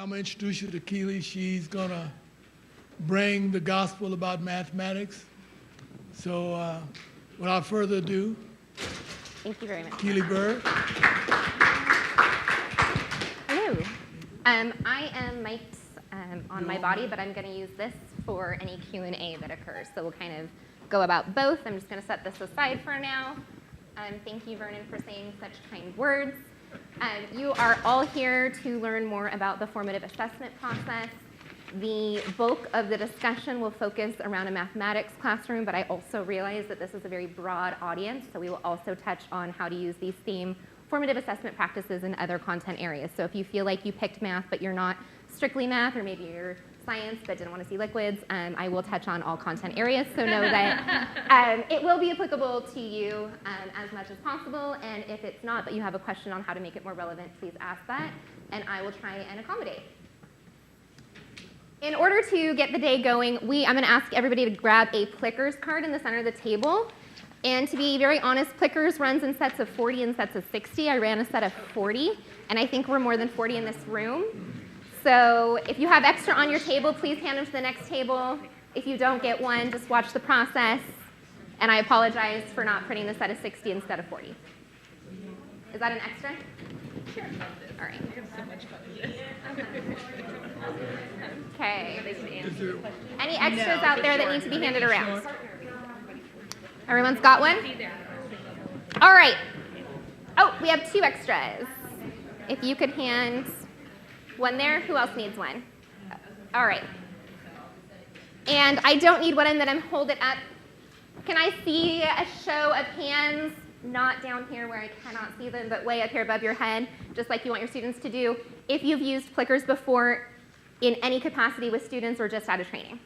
I'm going to introduce you to Keely. She's going to bring the gospel about mathematics. So without further ado, thank you very much. Keely Bird. Hello. I am mic'd on my body, but I'm going to use this for any Q&A that occurs. So we'll kind of go about both. I'm just going to set this aside for now. Thank you, Vernon, for saying such kind words. You are all here to learn more about the formative assessment process. The bulk of the discussion will focus around a mathematics classroom, but I also realize that this is a very broad audience, so we will also touch on how to use these same formative assessment practices in other content areas. So if you feel like you picked math, but you're not strictly math, or maybe you're science but didn't want to see liquids, I will touch on all content areas, so know that it will be applicable to you as much as possible, and if it's not, but you have a question on how to make it more relevant, please ask that, and I will try and accommodate. In order to get the day going, I'm going to ask everybody to grab a Plickers card in the center of the table. And to be very honest, Plickers runs in sets of 40 and sets of 60. I ran a set of 40, and I think we're more than 40 in this room. So if you have extra on your table, please hand them to the next table. If you don't get one, just watch the process. And I apologize for not printing the set of 60 instead of 40. Is that an extra? Sure. All right. Okay. Any extras out there that need to be handed around? Everyone's got one? All right. Oh, we have 2 extras. If you could hand one there, who else needs one? All right. And I don't need one, and then I'm hold it up. Can I see a show of hands? Not down here where I cannot see them, but way up here above your head, just like you want your students to do, if you've used Plickers before in any capacity with students or just out of training.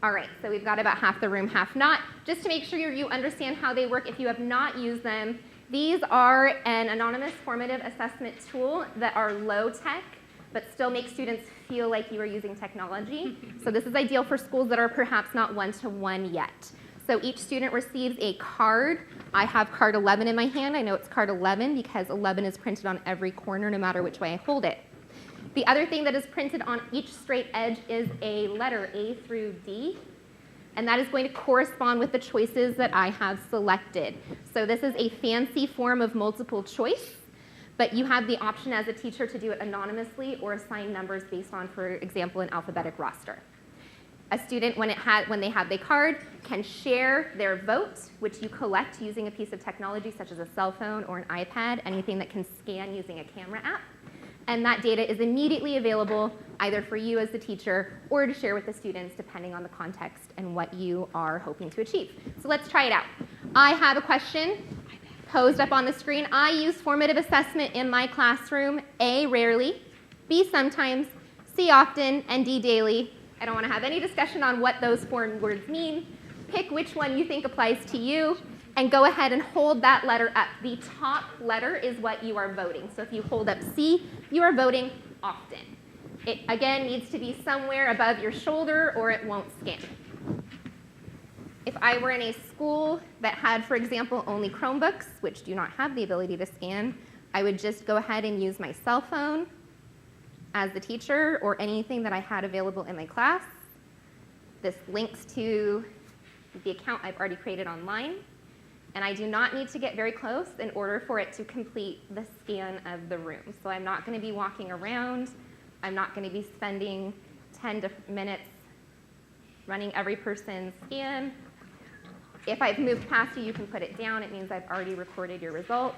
All right, so we've got about half the room, half not. Just to make sure you understand how they work, if you have not used them, these are an anonymous formative assessment tool that are low tech, but still make students feel like you are using technology. So this is ideal for schools that are perhaps not one-to-one yet. So each student receives a card. I have card 11 in my hand. I know it's card 11 because 11 is printed on every corner no matter which way I hold it. The other thing that is printed on each straight edge is a letter, A through D, and that is going to correspond with the choices that I have selected. So this is a fancy form of multiple choice, but you have the option as a teacher to do it anonymously or assign numbers based on, for example, an alphabetic roster. A student, when they have the card, can share their vote, which you collect using a piece of technology such as a cell phone or an iPad, anything that can scan using a camera app. And that data is immediately available either for you as the teacher or to share with the students depending on the context and what you are hoping to achieve. So let's try it out. I have a question posed up on the screen. I use formative assessment in my classroom, A, rarely, B, sometimes, C, often, and D, daily. I don't want to have any discussion on what those 4 words mean. Pick which one you think applies to you, and go ahead and hold that letter up. The top letter is what you are voting. So if you hold up C, you are voting often. It, again, needs to be somewhere above your shoulder or it won't scan. If I were in a school that had, for example, only Chromebooks, which do not have the ability to scan, I would just go ahead and use my cell phone as the teacher or anything that I had available in my class. This links to the account I've already created online. And I do not need to get very close in order for it to complete the scan of the room. So I'm not going to be walking around. I'm not going to be spending 10 minutes running every person's scan. If I've moved past you, you can put it down. It means I've already recorded your results.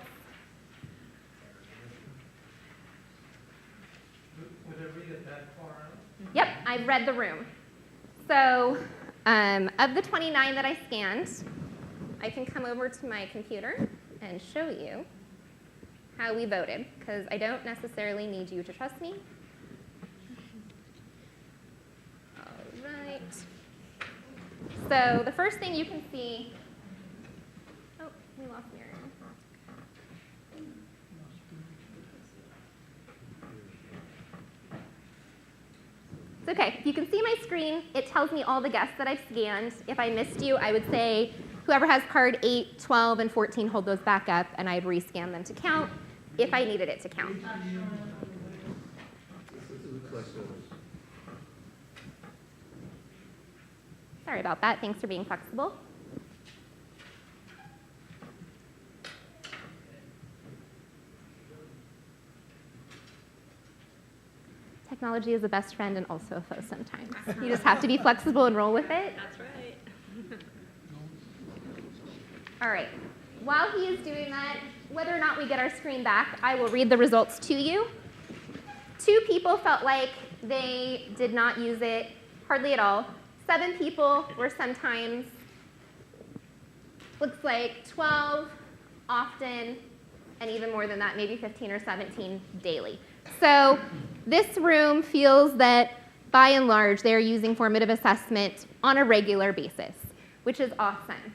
Would it read it that far out? Yep, I've read the room. So of the 29 that I scanned, I can come over to my computer and show you how we voted, because I don't necessarily need you to trust me. All right. So the first thing you can see, oh, we lost Miriam. It's okay. You can see my screen. It tells me all the guests that I've scanned. If I missed you, I would say whoever has card 8, 12, and 14, hold those back up, and I'd rescan them to count if I needed it to count. Sorry about that. Thanks for being flexible. Technology is a best friend and also a foe sometimes. You just have to be flexible and roll with it. That's right. All right. While he is doing that, whether or not we get our screen back, I will read the results to you. 2 people felt like they did not use it hardly at all. 7 people were sometimes, looks like 12 often, and even more than that, maybe 15 or 17 daily. So this room feels that, by and large, they're using formative assessment on a regular basis, which is awesome.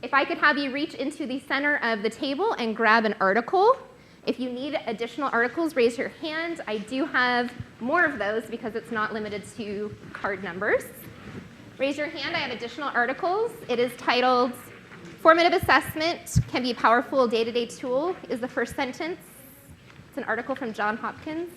If I could have you reach into the center of the table and grab an article. If you need additional articles, raise your hand. I do have more of those because it's not limited to card numbers. Raise your hand. I have additional articles. It is titled, Formative Assessment Can Be a Powerful Day-to-Day Tool, is the first sentence. It's an article from Johns Hopkins.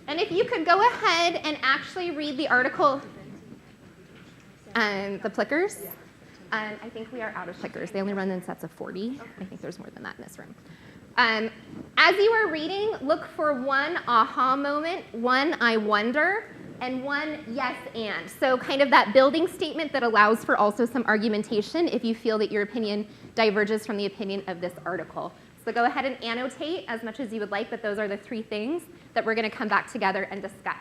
And if you could go ahead and actually read the article, the plickers. I think we are out of plickers. They only run in sets of 40. I think there's more than that in this room. As you are reading, look for one aha moment, one I wonder, and one yes and. So kind of that building statement that allows for also some argumentation if you feel that your opinion diverges from the opinion of this article. So go ahead and annotate as much as you would like, but those are the 3 things that we're going to come back together and discuss.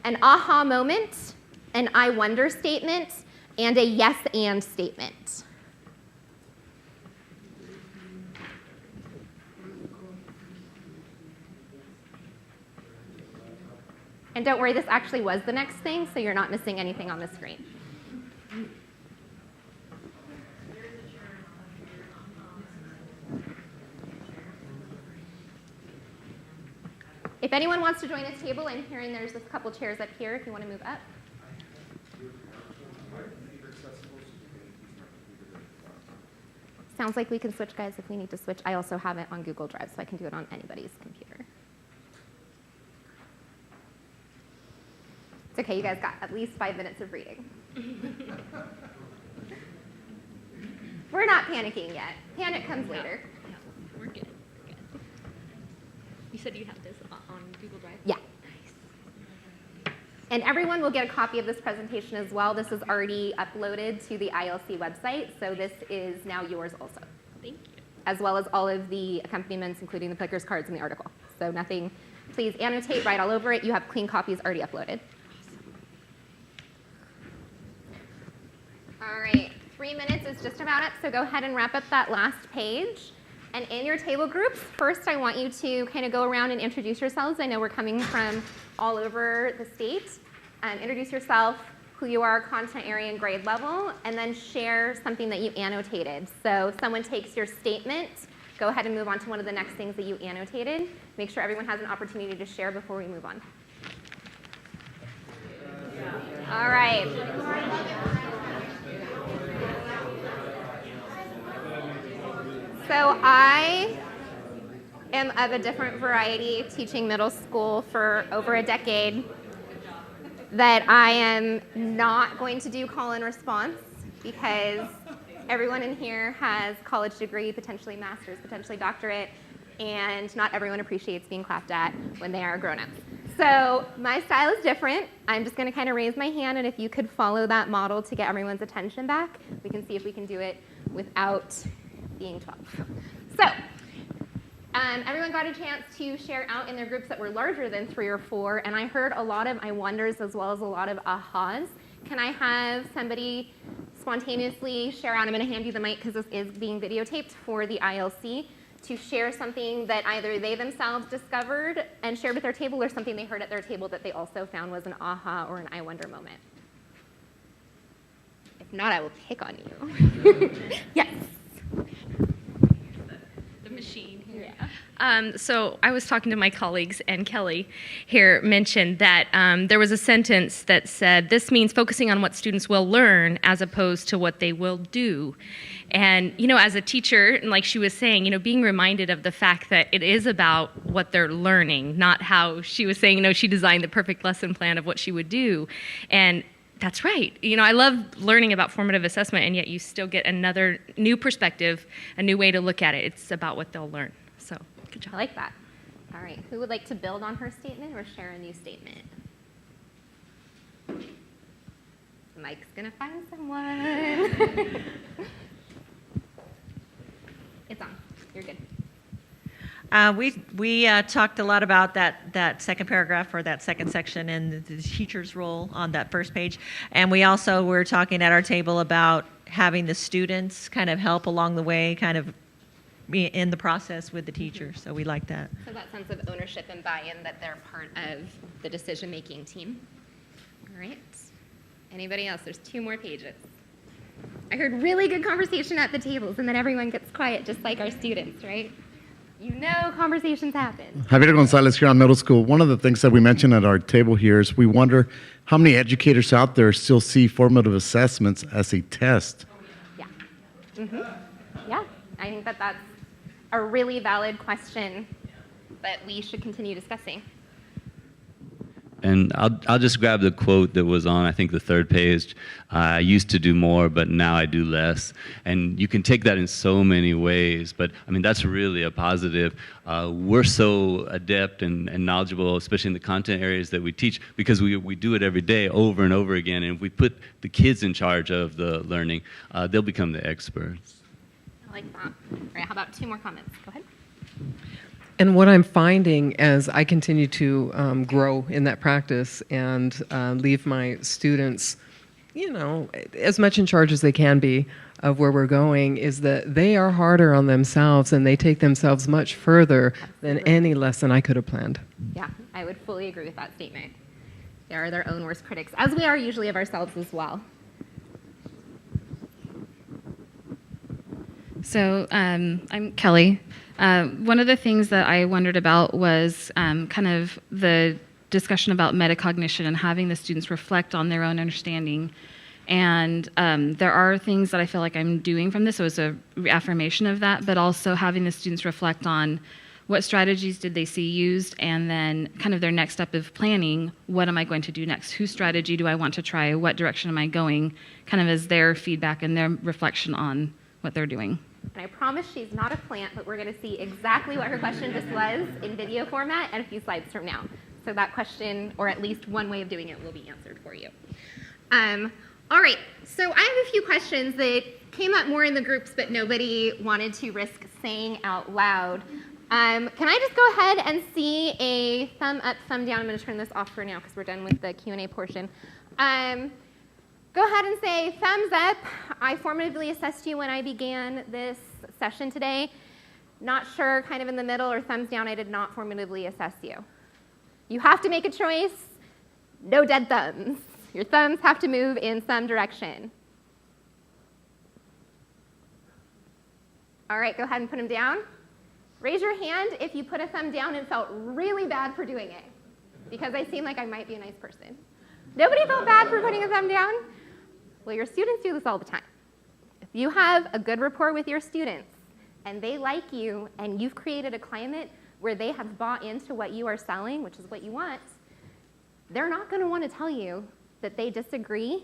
An aha moment, an I wonder statement, and a yes and statement. And don't worry, this actually was the next thing, so you're not missing anything on the screen. If anyone wants to join this table, I'm hearing there's a couple chairs up here if you want to move up. Sounds like we can switch, guys, if we need to switch. I also have it on Google Drive, so I can do it on anybody's computer. It's okay, you guys got at least 5 minutes of reading. We're not panicking yet. Panic comes later. Yeah, we're good. We're good. You said you have this on Google Drive? Yeah. And everyone will get a copy of this presentation as well. This is already uploaded to the ILC website, so this is now yours also. Thank you. As well as all of the accompaniments, including the plickers, cards, and the article. So nothing, please annotate, write all over it. You have clean copies already uploaded. All right, 3 minutes is just about up, so go ahead and wrap up that last page. And in your table groups, first I want you to kind of go around and introduce yourselves. I know we're coming from all over the state. Introduce yourself, who you are, content area, and grade level, and then share something that you annotated. So if someone takes your statement, go ahead and move on to one of the next things that you annotated. Make sure everyone has an opportunity to share before we move on. All right. So I am of a different variety, teaching middle school for over a decade, that I am not going to do call and response because everyone in here has college degree, potentially master's, potentially doctorate, and not everyone appreciates being clapped at when they are grown-ups. So my style is different. I'm just going to kind of raise my hand, and if you could follow that model to get everyone's attention back, we can see if we can do it without being 12. So everyone got a chance to share out in their groups that were larger than 3 or 4, and I heard a lot of I wonders as well as a lot of ahas. Can I have somebody spontaneously share out? I'm going to hand you the mic because this is being videotaped for the ILC, to share something that either they themselves discovered and shared with their table or something they heard at their table that they also found was an aha or an I wonder moment. If not, I will pick on you. Yes. The machine here. Yeah. So I was talking to my colleagues, and Kelly here mentioned that there was a sentence that said, this means focusing on what students will learn as opposed to what they will do. And, as a teacher, and like she was saying, being reminded of the fact that it is about what they're learning, not how she was saying, she designed the perfect lesson plan of what she would do. And that's right. I love learning about formative assessment, and yet you still get another new perspective, a new way to look at it. It's about what they'll learn. So, good job. I like that. All right. Who would like to build on her statement or share a new statement? Mike's going to find someone. It's on. You're good. We talked a lot about that second paragraph or that second section and the teacher's role on that first page. And we also were talking at our table about having the students kind of help along the way, kind of be in the process with the teacher. So we like that. So that sense of ownership and buy-in that they're part of the decision-making team. All right. Anybody else? There's 2 more pages. I heard really good conversation at the tables, and then everyone gets quiet, just like our students, right? Conversations happen. Javier Gonzalez here on middle school. One of the things that we mentioned at our table here is we wonder how many educators out there still see formative assessments as a test. Yeah. Yeah, I think that that's a really valid question that we should continue discussing. And I'll just grab the quote that was on, I think, the 3rd page. I used to do more, but now I do less. And you can take that in so many ways. But, that's really a positive. We're so adept and knowledgeable, especially in the content areas that we teach, because we do it every day over and over again. And if we put the kids in charge of the learning, they'll become the experts. I like that. All right, how about 2 more comments? Go ahead. And what I'm finding as I continue to grow in that practice and leave my students, as much in charge as they can be of where we're going, is that they are harder on themselves and they take themselves much further than any lesson I could have planned. Yeah, I would fully agree with that statement. They are their own worst critics, as we are usually of ourselves as well. So I'm Kelly. One of the things that I wondered about was kind of the discussion about metacognition and having the students reflect on their own understanding. And there are things that I feel like I'm doing from this, so it's a reaffirmation of that, but also having the students reflect on what strategies did they see used, and then kind of their next step of planning, what am I going to do next? Whose strategy do I want to try? What direction am I going? Kind of as their feedback and their reflection on what they're doing. And I promise she's not a plant, but we're going to see exactly what her question just was in video format and a few slides from now. So that question, or at least one way of doing it, will be answered for you. All right, so I have a few questions that came up more in the groups, but nobody wanted to risk saying out loud. Can I just go ahead and see a thumb up, thumb down? I'm going to turn this off for now because we're done with the Q&A portion. Go ahead and say, thumbs up. I formatively assessed you when I began this session today. Not sure, kind of in the middle, or thumbs down, I did not formatively assess you. You have to make a choice. No dead thumbs. Your thumbs have to move in some direction. All right, go ahead and put them down. Raise your hand if you put a thumb down and felt really bad for doing it, because I seem like I might be a nice person. Nobody felt bad for putting a thumb down? Well, your students do this all the time. If you have a good rapport with your students and they like you and you've created a climate where they have bought into what you are selling, which is what you want, they're not going to want to tell you that they disagree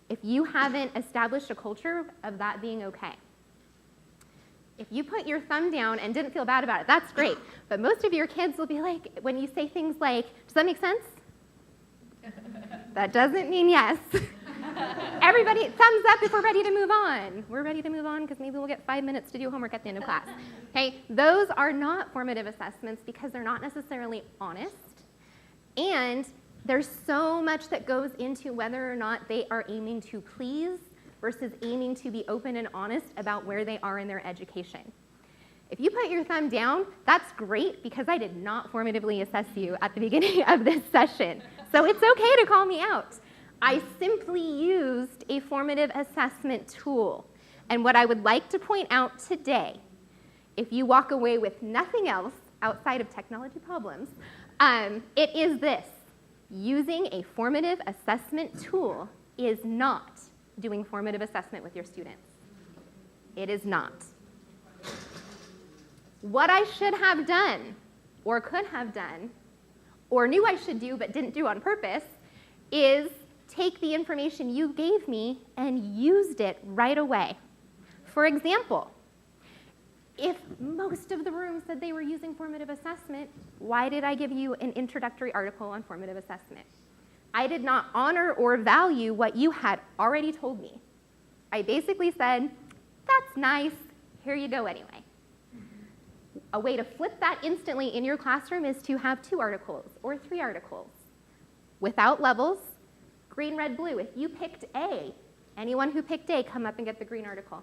if you haven't established a culture of that being okay. If you put your thumb down and didn't feel bad about it, that's great. But most of your kids will be like, when you say things like, does that make sense? That doesn't mean yes. Everybody, thumbs up if we're ready to move on. We're ready to move on because maybe we'll get 5 minutes to do homework at the end of class. Okay, those are not formative assessments because they're not necessarily honest. And there's so much that goes into whether or not they are aiming to please versus aiming to be open and honest about where they are in their education. If you put your thumb down, that's great because I did not formatively assess you at the beginning of this session. So it's okay to call me out. I simply used a formative assessment tool. And what I would like to point out today, if you walk away with nothing else outside of technology problems, it is this. Using a formative assessment tool is not doing formative assessment with your students. It is not. What I should have done, or could have done, or knew I should do but didn't do on purpose, is take the information you gave me and used it right away. For example, if most of the room said they were using formative assessment, why did I give you an introductory article on formative assessment? I did not honor or value what you had already told me. I basically said, that's nice, here you go anyway. A way to flip that instantly in your classroom is to have 2 articles or 3 articles without levels, green, red, blue. If you picked A, anyone who picked A, come up and get the green article.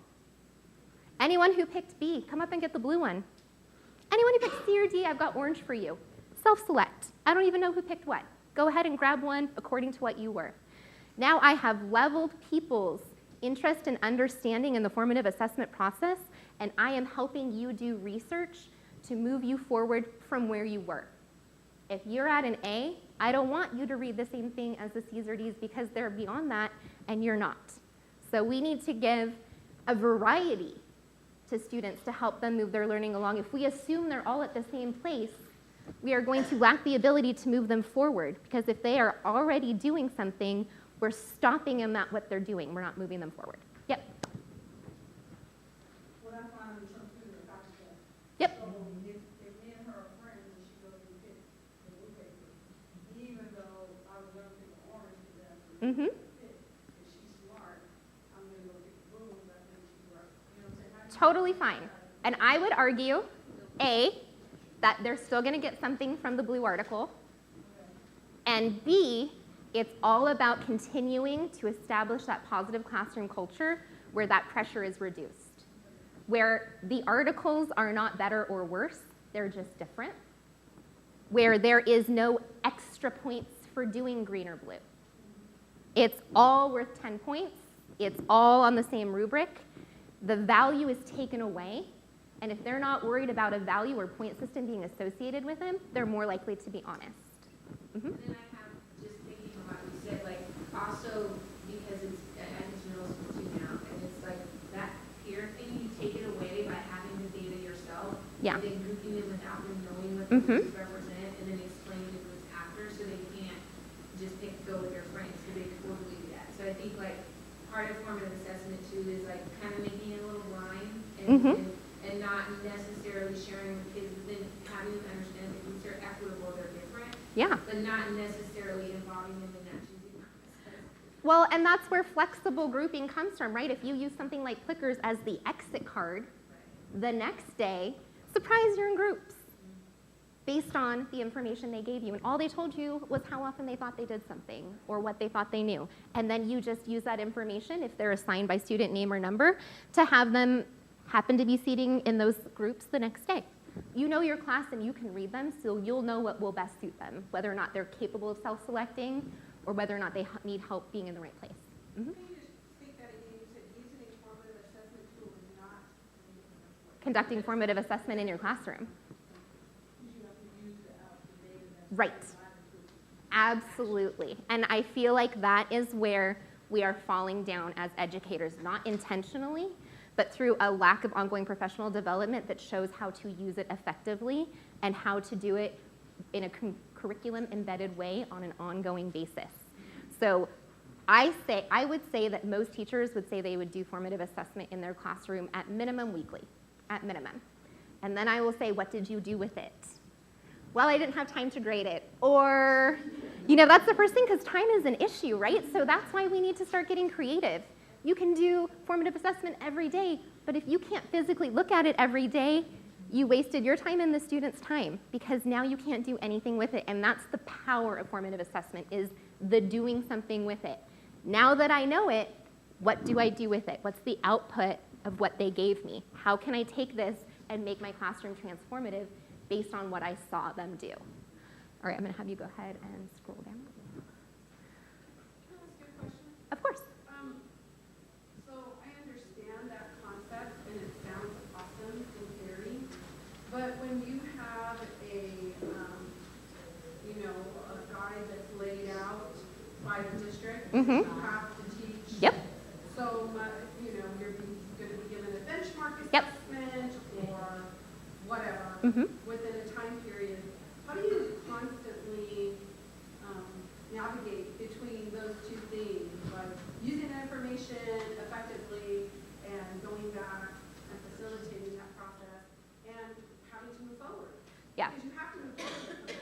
Anyone who picked B, come up and get the blue one. Anyone who picked C or D, I've got orange for you. Self-select. I don't even know who picked what. Go ahead and grab one according to what you were. Now I have leveled people's interest and understanding in the formative assessment process, and I am helping you do research to move you forward from where you were. If you're at an A, I don't want you to read the same thing as the C's or D's because they're beyond that and you're not. So we need to give a variety to students to help them move their learning along. If we assume they're all at the same place, we are going to lack the ability to move them forward, because if they are already doing something, we're stopping them at what they're doing. We're not moving them forward. Yep. What I find in some students, Yep. so if me and her are friends and she goes and picks the blue paper, even though I was going to pick the orange for them, Mm-hmm. if she's smart, I'm going to go pick the blue ones. I think she's right. You know what I'm saying? Totally fine. And I would argue, A, that they're still going to get something from the blue article, and B, it's all about continuing to establish that positive classroom culture where that pressure is reduced, where the articles are not better or worse, they're just different, where there is no extra points for doing green or blue. It's all worth 10 points. It's all on the same rubric. The value is taken away, and if they're not worried about a value or point system being associated with them, they're more likely to be honest. Mm-hmm. And then I have, just thinking about what you said, like, also, because it's, I think it's middle school too now, and it's like, that peer thing, you take it away by having the data yourself. Yeah. And then grouping them without them knowing what the Mm-hmm. groups represent, and then explaining the groups after, so they can't just go with their friends, because they totally do that. So I think, like, part of formative assessment, too, is, like, kind of making it a little blind, Mm-hmm. and not necessarily sharing with kids, but then having them understand that groups are equitable, they're different. Yeah. But not necessarily involving them in that choosing process. Well, and that's where flexible grouping comes from, right? If you use something like clickers as the exit card, the next day, surprise, you're in groups based on the information they gave you. And all they told you was how often they thought they did something or what they thought they knew. And then you just use that information, if they're assigned by student name or number, to have them happen to be seating in those groups the next day. You know your class and you can read them, so you'll know what will best suit them, whether or not they're capable of self-selecting or whether or not they need help being in the right place. Mm-hmm. Can you just state that again? You said using a formative assessment tool is not Conducting formative assessment in your classroom. you have to use the data that's Right. Absolutely. And I feel like that is where we are falling down as educators, not intentionally, but through a lack of ongoing professional development that shows how to use it effectively and how to do it in a curriculum embedded way on an ongoing basis. So I would say that most teachers would say they would do formative assessment in their classroom at minimum weekly, at minimum. And then I will say, what did you do with it? Well, I didn't have time to grade it. Or, that's the first thing, because time is an issue, right? So that's why we need to start getting creative. You can do formative assessment every day, but if you can't physically look at it every day, you wasted your time and the student's time, because now you can't do anything with it. And that's the power of formative assessment, is the doing something with it. Now that I know it, what do I do with it? What's the output of what they gave me? How can I take this and make my classroom transformative based on what I saw them do? All right, I'm going to have you go ahead and scroll down. Can I ask you a question? Of course. So I understand that concept and it sounds awesome in theory, but when you have within a time period. How do you constantly navigate between those two things, like using the information effectively and going back and facilitating that process and having to move forward? Yeah. Because you have to move forward.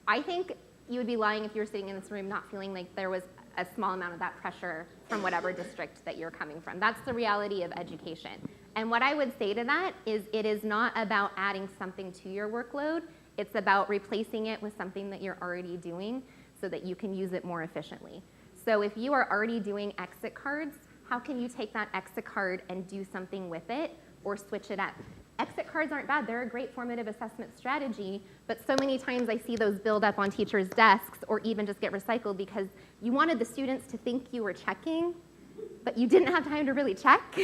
I think you would be lying if you were sitting in this room not feeling like there was a small amount of that pressure from whatever district that you're coming from. That's the reality of education. And what I would say to that is it is not about adding something to your workload. It's about replacing it with something that you're already doing so that you can use it more efficiently. So if you are already doing exit cards, how can you take that exit card and do something with it or switch it up? Exit cards aren't bad. They're a great formative assessment strategy, but so many times I see those build up on teachers' desks or even just get recycled because you wanted the students to think you were checking, but you didn't have time to really check.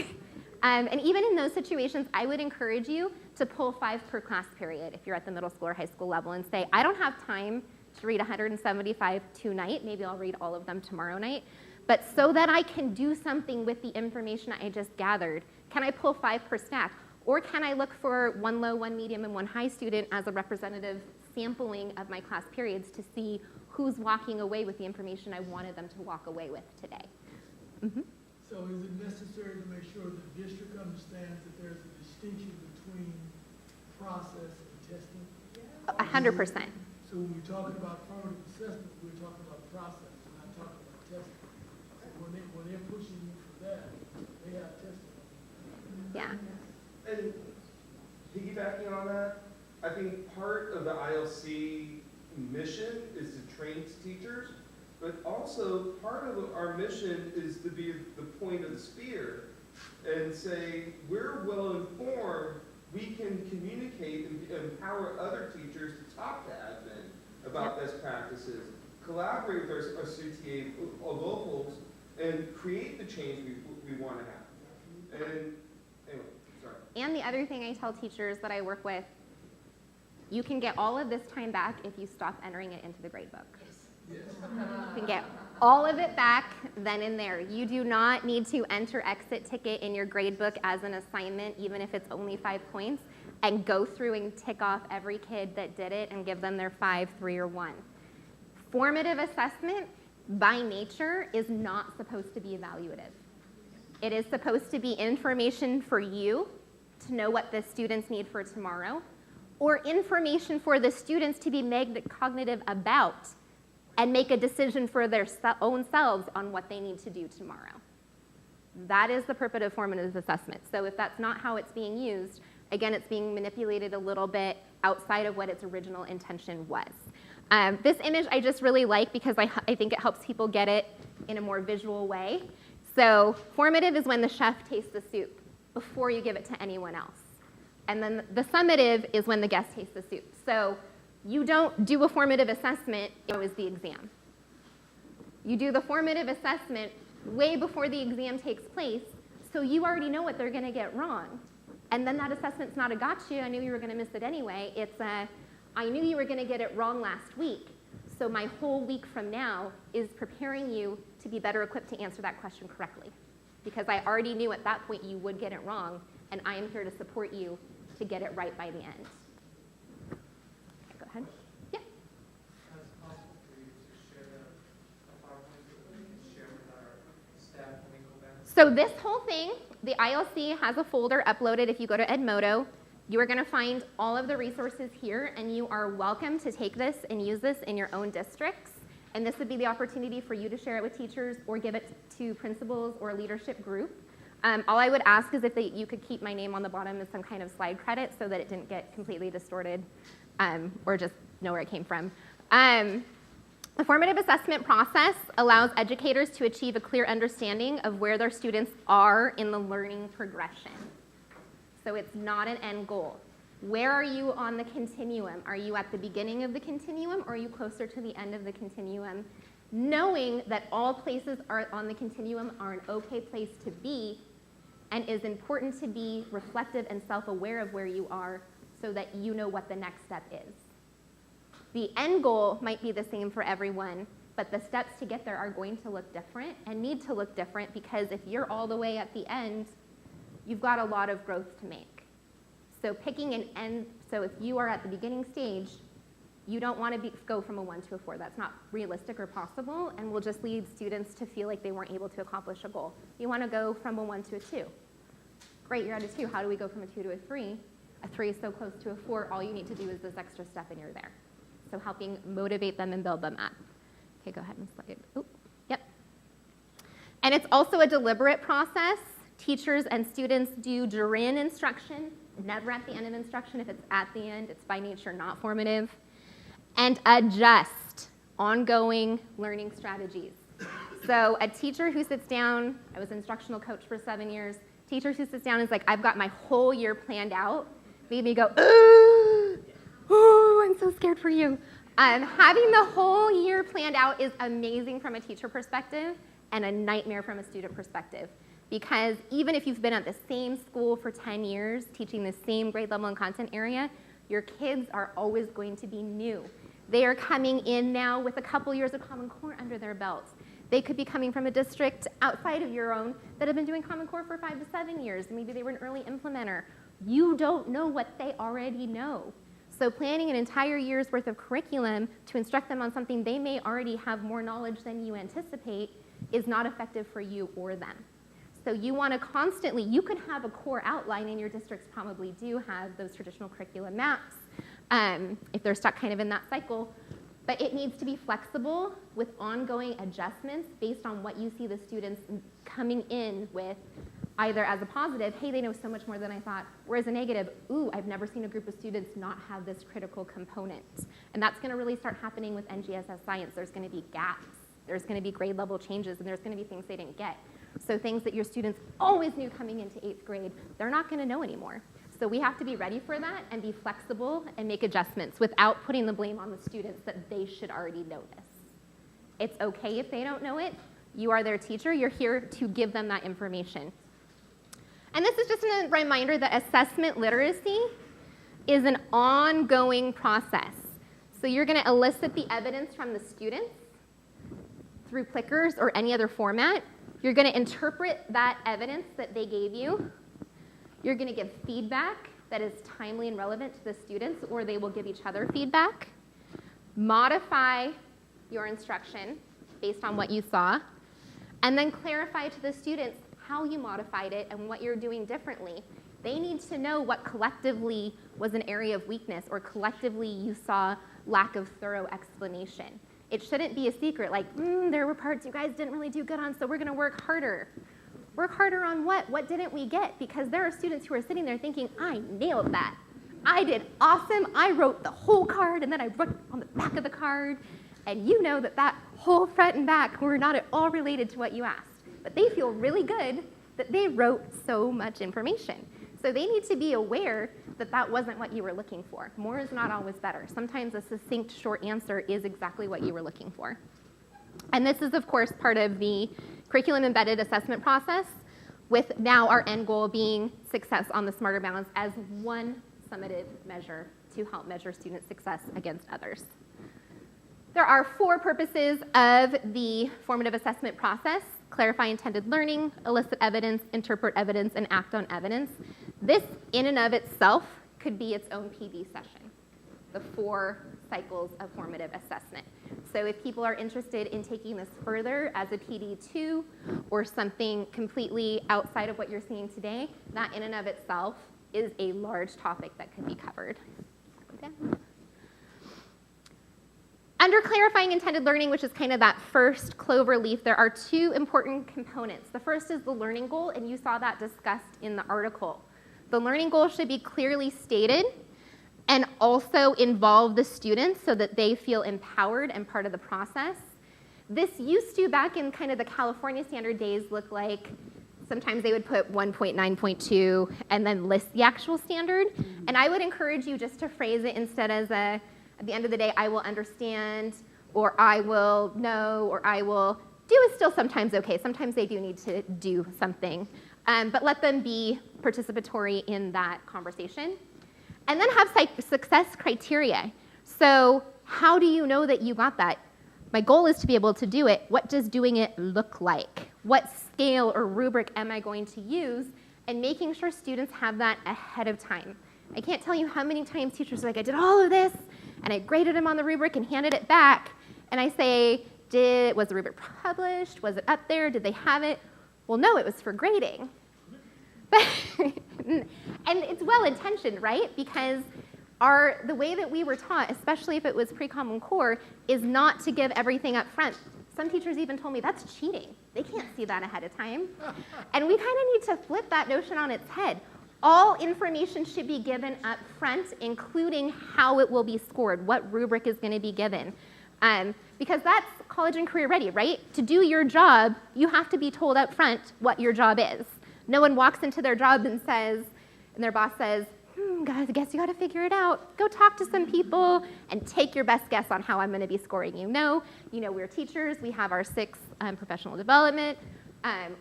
And even in those situations, I would encourage you to pull 5 per class period if you're at the middle school or high school level and say, I don't have time to read 175 tonight. Maybe I'll read all of them tomorrow night. But so that I can do something with the information I just gathered, can I pull 5 per stack? Or can I look for 1 low, 1 medium, and 1 high student as a representative sampling of my class periods to see who's walking away with the information I wanted them to walk away with today? So is it necessary to make sure the district understands that there's a distinction between process and testing? 100%. So when we're talking about formative assessment, we're talking about process, we're not talking about testing. So when they're pushing you for that, they have testing. Yeah. And piggybacking on that, I think part of the ILC mission is to train teachers, but also part of our mission is to be the point of the spear and say, we're well informed, we can communicate and empower other teachers to talk to admin about best practices, collaborate with our CTA locals, and create the change we want to have. And anyway. And the other thing I tell teachers that I work with, you can get all of this time back if you stop entering it into the gradebook. You can get all of it back then and there. You do not need to enter exit ticket in your gradebook as an assignment, even if it's only 5 points, and go through and tick off every kid that did it and give them their 5, 3, or 1. Formative assessment, by nature, is not supposed to be evaluative. It is supposed to be information for you to know what the students need for tomorrow, or information for the students to be cognitive about and make a decision for their own selves on what they need to do tomorrow. That is the purpose of formative assessment. So if that's not how it's being used, again, it's being manipulated a little bit outside of what its original intention was. This image I just really like because I think it helps people get it in a more visual way. So formative is when the chef tastes the soup before you give it to anyone else. And then the summative is when the guest tastes the soup. So you don't do a formative assessment, it was the exam. You do the formative assessment way before the exam takes place, so you already know what they're going to get wrong. And then that assessment's not a gotcha, I knew you were going to miss it anyway. It's a, I knew you were going to get it wrong last week, so my whole week from now is preparing you to be better equipped to answer that question correctly. Because I already knew at that point you would get it wrong, and I am here to support you to get it right by the end. Okay, go ahead. Yeah. Is it possible for you to share a PowerPoint that we can share with our staff when we go back? So this whole thing, the ILC has a folder uploaded. If you go to Edmodo, you are going to find all of the resources here, and you are welcome to take this and use this in your own districts. And this would be the opportunity for you to share it with teachers or give it to principals or a leadership group. All I would ask is if you could keep my name on the bottom as some kind of slide credit so that it didn't get completely distorted or just know where it came from. The formative assessment process allows educators to achieve a clear understanding of where their students are in the learning progression. So it's not an end goal. Where are you on the continuum? Are you at the beginning of the continuum or are you closer to the end of the continuum? Knowing that all places on the continuum are an okay place to be and is important to be reflective and self-aware of where you are so that you know what the next step is. The end goal might be the same for everyone, but the steps to get there are going to look different and need to look different because if you're all the way at the end, you've got a lot of growth to make. So picking an end, so if you are at the beginning stage, you don't want to go from a 1 to a 4. That's not realistic or possible, and will just lead students to feel like they weren't able to accomplish a goal. You want to go from a 1 to a 2. Great, you're at a 2. How do we go from a 2 to a 3? A 3 is so close to a 4, all you need to do is this extra step and you're there. So helping motivate them and build them up. Okay, go ahead and slide. Oh, yep. And it's also a deliberate process. Teachers and students do during instruction, never at the end of instruction. If it's at the end, it's by nature not formative. And adjust ongoing learning strategies. So a teacher who sits down, I was an instructional coach for 7 years, teacher who sits down and is like, I've got my whole year planned out, made me go, oh, I'm so scared for you. Having the whole year planned out is amazing from a teacher perspective and a nightmare from a student perspective. Because even if you've been at the same school for 10 years, teaching the same grade level and content area, your kids are always going to be new. They are coming in now with a couple years of Common Core under their belts. They could be coming from a district outside of your own that have been doing Common Core for 5 to 7 years. Maybe they were an early implementer. You don't know what they already know. So planning an entire year's worth of curriculum to instruct them on something they may already have more knowledge than you anticipate is not effective for you or them. So you want to constantly, you could have a core outline, and your districts probably do have those traditional curriculum maps if they're stuck kind of in that cycle. But it needs to be flexible with ongoing adjustments based on what you see the students coming in with, either as a positive, hey, they know so much more than I thought, or as a negative, ooh, I've never seen a group of students not have this critical component. And that's going to really start happening with NGSS science. There's going to be gaps. There's going to be grade level changes, and there's going to be things they didn't get. So things that your students always knew coming into 8th grade, they're not going to know anymore. So we have to be ready for that and be flexible and make adjustments without putting the blame on the students that they should already know this. It's okay if they don't know it. You are their teacher. You're here to give them that information. And this is just a reminder that assessment literacy is an ongoing process. So you're going to elicit the evidence from the students through clickers or any other format. You're going to interpret that evidence that they gave you. You're going to give feedback that is timely and relevant to the students, or they will give each other feedback. Modify your instruction based on what you saw, and then clarify to the students how you modified it and what you're doing differently. They need to know what collectively was an area of weakness, or collectively you saw lack of thorough explanation. It shouldn't be a secret, like, there were parts you guys didn't really do good on, so we're going to work harder. Work harder on what? What didn't we get? Because there are students who are sitting there thinking, I nailed that. I did awesome. I wrote the whole card, and then I wrote on the back of the card. And you know that that whole front and back were not at all related to what you asked. But they feel really good that they wrote so much information. So they need to be aware that that wasn't what you were looking for. More is not always better. Sometimes a succinct, short answer is exactly what you were looking for. And this is, of course, part of the curriculum embedded assessment process, with now our end goal being success on the Smarter Balance as one summative measure to help measure student success against others. There are 4 purposes of the formative assessment process: clarify intended learning, elicit evidence, interpret evidence, and act on evidence. This, in and of itself, could be its own PD session, the 4 cycles of formative assessment. So if people are interested in taking this further as a PD2 or something completely outside of what you're seeing today, that in and of itself is a large topic that could be covered. Okay. Under clarifying intended learning, which is kind of that first clover leaf, there are 2 important components. The first is the learning goal, and you saw that discussed in the article. The learning goal should be clearly stated and also involve the students so that they feel empowered and part of the process. This used to, back in kind of the California standard days, look like sometimes they would put 1.9.2 and then list the actual standard. And I would encourage you just to phrase it instead as at the end of the day, I will understand, or I will know, or I will do is still sometimes okay. Sometimes they do need to do something. But let them be participatory in that conversation. And then have success criteria. So how do you know that you got that? My goal is to be able to do it. What does doing it look like? What scale or rubric am I going to use? And making sure students have that ahead of time. I can't tell you how many times teachers are like, I did all of this, and I graded them on the rubric and handed it back. And I say, was the rubric published? Was it up there? Did they have it? Well, no, it was for grading. And it's well-intentioned, right? Because the way that we were taught, especially if it was pre-Common Core, is not to give everything up front. Some teachers even told me that's cheating. They can't see that ahead of time. And we kind of need to flip that notion on its head. All information should be given up front, including how it will be scored, what rubric is going to be given. Because that's college and career ready, right? To do your job, you have to be told up front what your job is. No one walks into their job and their boss says, guys, I guess you got to figure it out. Go talk to some people and take your best guess on how I'm going to be scoring you. No, we're teachers. We have our 6 professional development.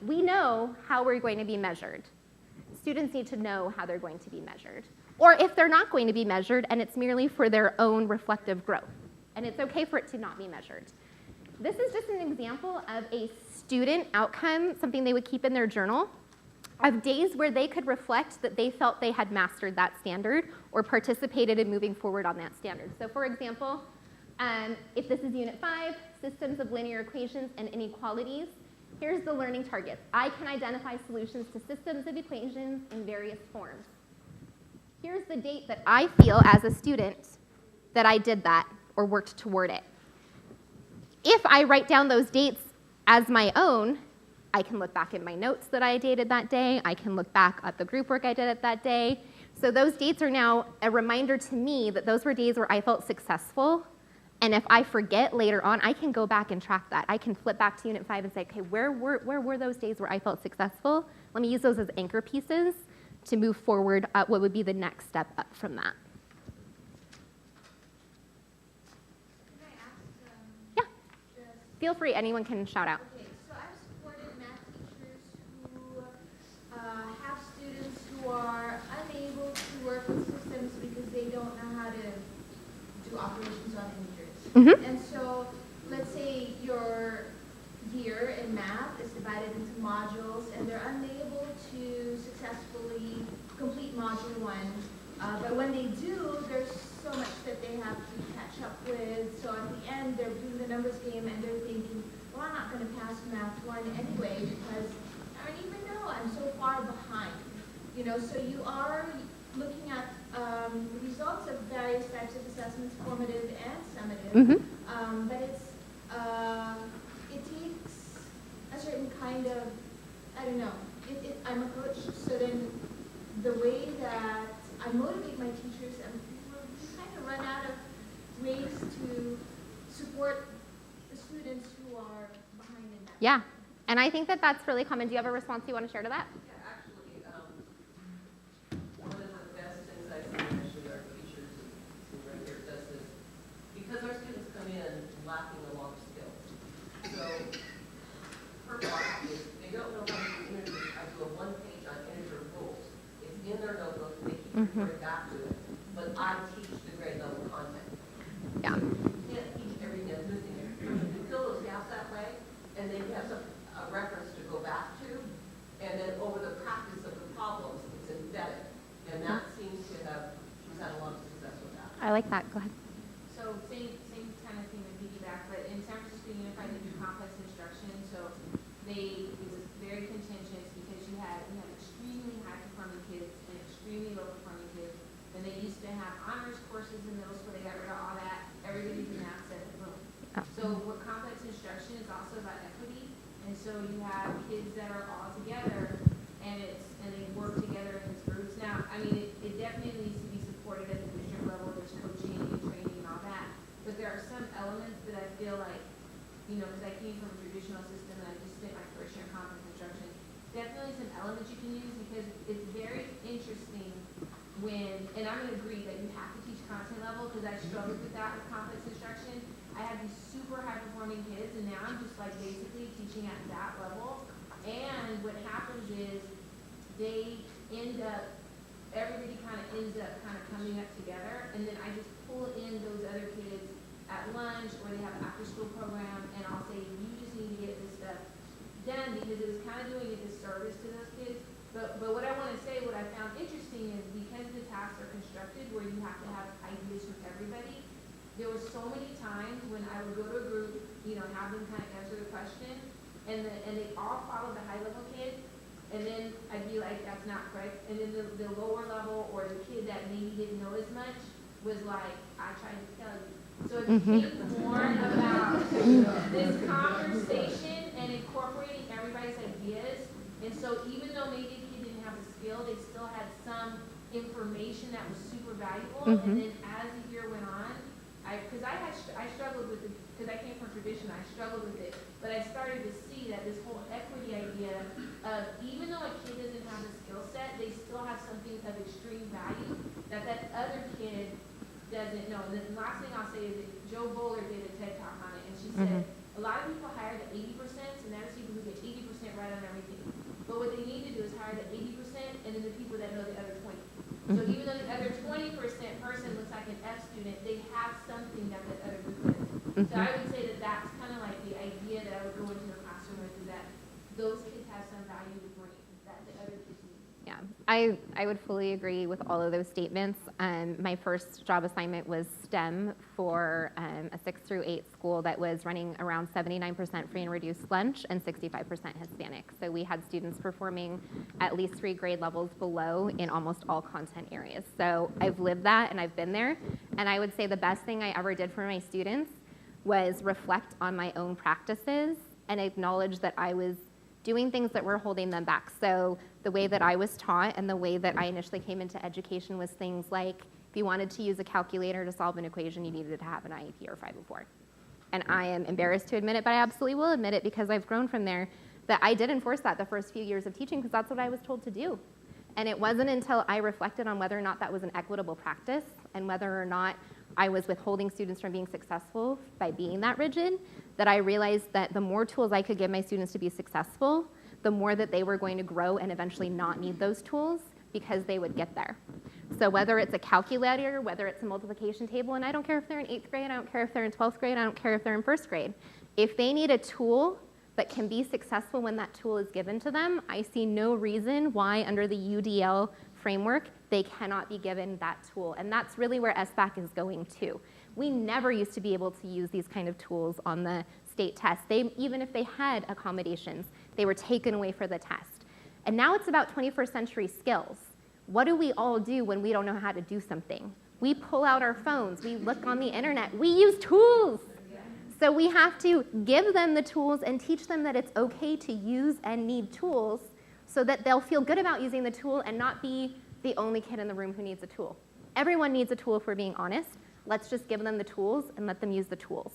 We know how we're going to be measured. Students need to know how they're going to be measured. Or if they're not going to be measured and it's merely for their own reflective growth. And it's okay for it to not be measured. This is just an example of a student outcome, something they would keep in their journal, of days where they could reflect that they felt they had mastered that standard or participated in moving forward on that standard. So for example, if this is Unit 5, Systems of Linear Equations and Inequalities, here's the learning targets. I can identify solutions to systems of equations in various forms. Here's the date that I feel as a student that I did that or worked toward it. If I write down those dates as my own, I can look back at my notes that I dated that day. I can look back at the group work I did at that day. So those dates are now a reminder to me that those were days where I felt successful. And if I forget later on, I can go back and track that. I can flip back to Unit 5 and say, okay, where were those days where I felt successful? Let me use those as anchor pieces to move forward at what would be the next step up from that. Yeah. Feel free. Anyone can shout out. Okay, so I've supported math teachers who have students who are unable to work with systems because they don't know how to do operations on integers. And so let's say your year in math is divided into modules and they're unable to successfully complete module 1. But when they do, there's so much that they have to catch up with. So at the end, they're doing the numbers game and they're thinking, well, I'm not going to pass math 1 anyway because I don't even know, I'm so far behind. So you are looking at results of various types of assessments, formative and summative. But it takes a certain kind of, I don't know, I'm a coach, so then the way that I motivate my teachers, and we kind of run out of ways to support the students who are behind in that. Yeah, and I think that that's really common. Do you have a response you want to share to that? Yeah, actually, one of the best things I've seen actually our teachers right here does this, because our students come in lacking a lot of skills. So her block is they don't know how to do integers. I do a 1-page on integer rules. It's in their notebook. They keep referring back to it. But I teach the grade level content. Yeah. So you can't teach everything that's missing there. You fill those gaps that way, and then you have a reference to go back to, and then over the practice of the problems, it's embedded. And that seems to have, she's had a lot of success with that. I like that. Go ahead. So same kind of thing with piggyback, but in San Francisco Unified, they do complex instruction. So it was very contentious because you had extremely high performing kids and extremely low performing kids. And they used to have honors courses in middle school. They got rid of all that. Everybody's an asset. Boom. So what complex instruction is also about equity. And so you have kids that are all together and they work together in these groups. Now, I mean, it definitely needs to be supported at the district level. There's coaching and training and all that. But there are some elements that I feel like, because I came from a traditional system and I just spent my first year in complex instruction, definitely some elements you can use because it's very interesting and I'm going to agree that you have to teach content level because I struggled with that with complex instruction. I had these super high performing kids and now I'm just like basically teaching at that level. And what happens is everybody kind of ends up coming up together and then I just pull in those other kids at lunch or they have an after school program and I'll say, you just need to get this stuff done because it was kind of doing a disservice to those kids. But what I want to say, what what I found interesting is because the tasks are constructed where you have to have ideas from everybody, there were so many times when I would go to a group, have them kind of answer the question, and they all followed the high level kid, and then I'd be like, that's not correct. And then the lower level or the kid that maybe didn't know as much was like, I tried to tell you. So it became more about this conversation and incorporating everybody's ideas. And so even though maybe the kid didn't have a skill, they still had some information that was super valuable. And then as the year went on, I struggled with it, because I came from tradition, I struggled with it. But I started to see that this whole equity idea of even though a kid doesn't have a skill set, they still have something of extreme value that other kid doesn't know. And the last thing I'll say is that Joe Bowler did a TED Talk on it, and she said, a lot of people hire the 80%, and that's people who get 80% right on everything. But what they need to do is hire the 80% and then the people that know the other 20. So even though the other 20% person looks like an F student, they have something that the other group doesn't. So I would say that that's kind of like the idea that I would go into the classroom with, is that those kids have some value to bring that the other kids need. Yeah, I would fully agree with all of those statements. My first job assignment was STEM for a 6 through 8 school that was running around 79% free and reduced lunch and 65% Hispanic. So we had students performing at least 3 grade levels below in almost all content areas. So I've lived that and I've been there. And I would say the best thing I ever did for my students was reflect on my own practices and acknowledge that I was doing things that were holding them back. So the way that I was taught and the way that I initially came into education was things like, if you wanted to use a calculator to solve an equation, you needed to have an IEP or 504. And I am embarrassed to admit it, but I absolutely will admit it because I've grown from there, that I did enforce that the first few years of teaching because that's what I was told to do. And it wasn't until I reflected on whether or not that was an equitable practice and whether or not I was withholding students from being successful by being that rigid, that I realized that the more tools I could give my students to be successful, the more that they were going to grow and eventually not need those tools because they would get there. So whether it's a calculator, whether it's a multiplication table, and I don't care if they're in 8th grade, I don't care if they're in 12th grade, I don't care if they're in 1st grade. If they need a tool that can be successful when that tool is given to them, I see no reason why under the UDL framework they cannot be given that tool. And that's really where SBAC is going to. We never used to be able to use these kind of tools on the state test. Even if they had accommodations, they were taken away for the test. And now it's about 21st century skills. What do we all do when we don't know how to do something? We pull out our phones, we look on the internet, we use tools. So we have to give them the tools and teach them that it's okay to use and need tools so that they'll feel good about using the tool and not be the only kid in the room who needs a tool. Everyone needs a tool if we're being honest. Let's just give them the tools and let them use the tools.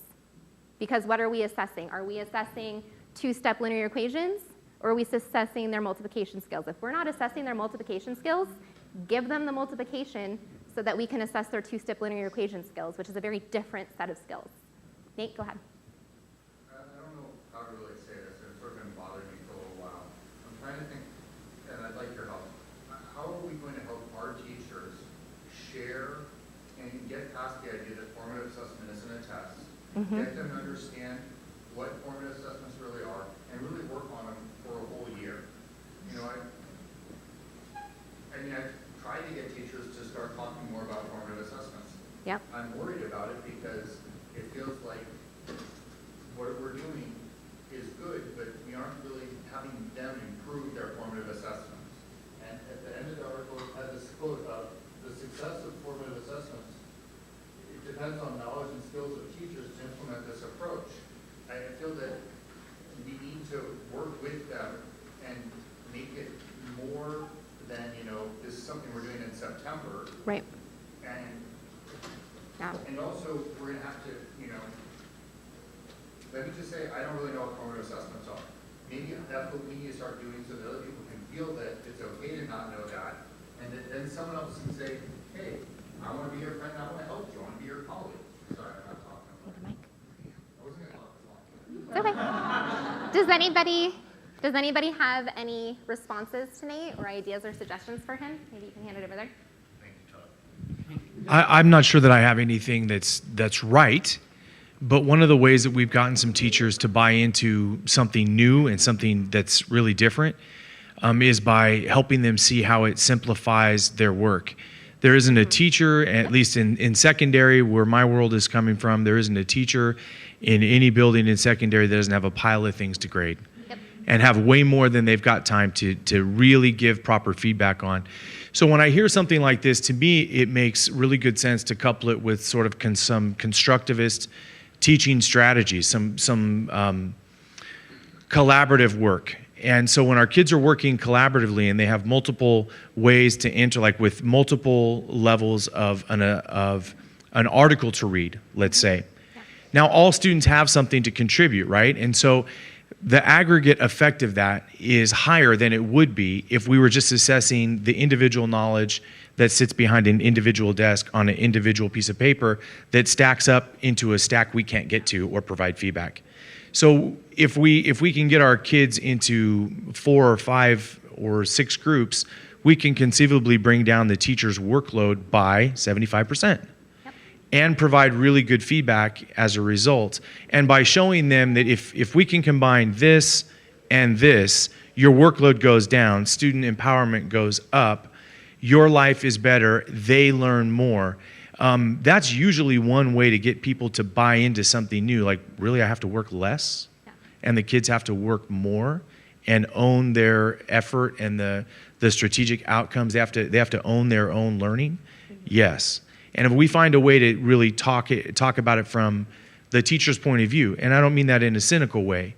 Because what are we assessing? Are we assessing 2-step linear equations, or are we assessing their multiplication skills? If we're not assessing their multiplication skills, give them the multiplication so that we can assess their 2-step linear equation skills, which is a very different set of skills. Nate, go ahead. I don't know how to really say this, and it's sort of been bothering me for a little while. I'm trying to think, and I'd like your help. How are we going to help our teachers share and get past the idea that formative assessment isn't a test, get them to understand what formative assessments really are, and really work on them for a whole year? You know, I've tried to get teachers to start talking more about formative assessments. Yep. I'm worried about it because it feels like what we're doing is good, but we aren't really having them improve their formative assessments. And at the end of the article, it had this quote about the success of formative assessments. It depends on knowledge and skills of teachers to implement this approach. I feel that we need to work with them and make it more than, this is something we're doing in September. Right. And also, we're going to have to, let me just say, I don't really know what formative assessments are. Maybe that's what we need to start doing so that other people can feel that it's okay to not know that. And then someone else can say, hey, I want to be your friend, I want to help you, I want to be your colleague. Sorry, I'm not talking. I wasn't going to talk this long. Okay. Does anybody have any responses to Nate or ideas or suggestions for him? Maybe you can hand it over there. I'm not sure that I have anything that's right, but one of the ways that we've gotten some teachers to buy into something new and something that's really different is by helping them see how it simplifies their work. There isn't a teacher, at least in secondary, where my world is coming from, there isn't a teacher in any building in secondary that doesn't have a pile of things to grade and have way more than they've got time to really give proper feedback on. So when I hear something like this, to me, it makes really good sense to couple it with sort of some constructivist teaching strategies, some collaborative work. And so when our kids are working collaboratively and they have multiple ways to enter, like with multiple levels of an article to read, let's say. Now all students have something to contribute, right? And so the aggregate effect of that is higher than it would be if we were just assessing the individual knowledge that sits behind an individual desk on an individual piece of paper that stacks up into a stack we can't get to or provide feedback. So if we can get our kids into 4 or 5 or 6 groups, we can conceivably bring down the teacher's workload by 75%. And provide really good feedback as a result. And by showing them that if we can combine this and this, your workload goes down, student empowerment goes up, your life is better, they learn more. That's usually one way to get people to buy into something new. Like, really, I have to work less? And the kids have to work more and own their effort and the strategic outcomes. They have to own their own learning? Yes. And if we find a way to really talk about it from the teacher's point of view, and I don't mean that in a cynical way,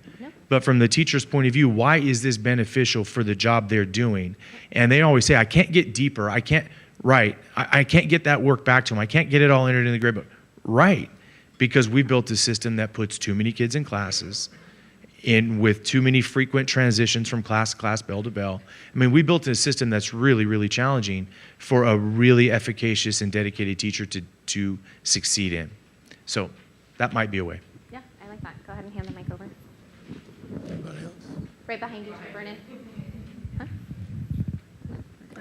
but from the teacher's point of view, why is this beneficial for the job they're doing? And they always say, I can't get deeper, I can't get that work back to them, I can't get it all entered in the grade book. Right, because we built a system that puts too many kids in classes, with too many frequent transitions from class to class, bell to bell. I mean, we built a system that's really, really challenging for a really efficacious and dedicated teacher to succeed in. So that might be a way. Yeah, I like that. Go ahead and hand the mic over. Anybody else? Right behind you, Vernon. Huh?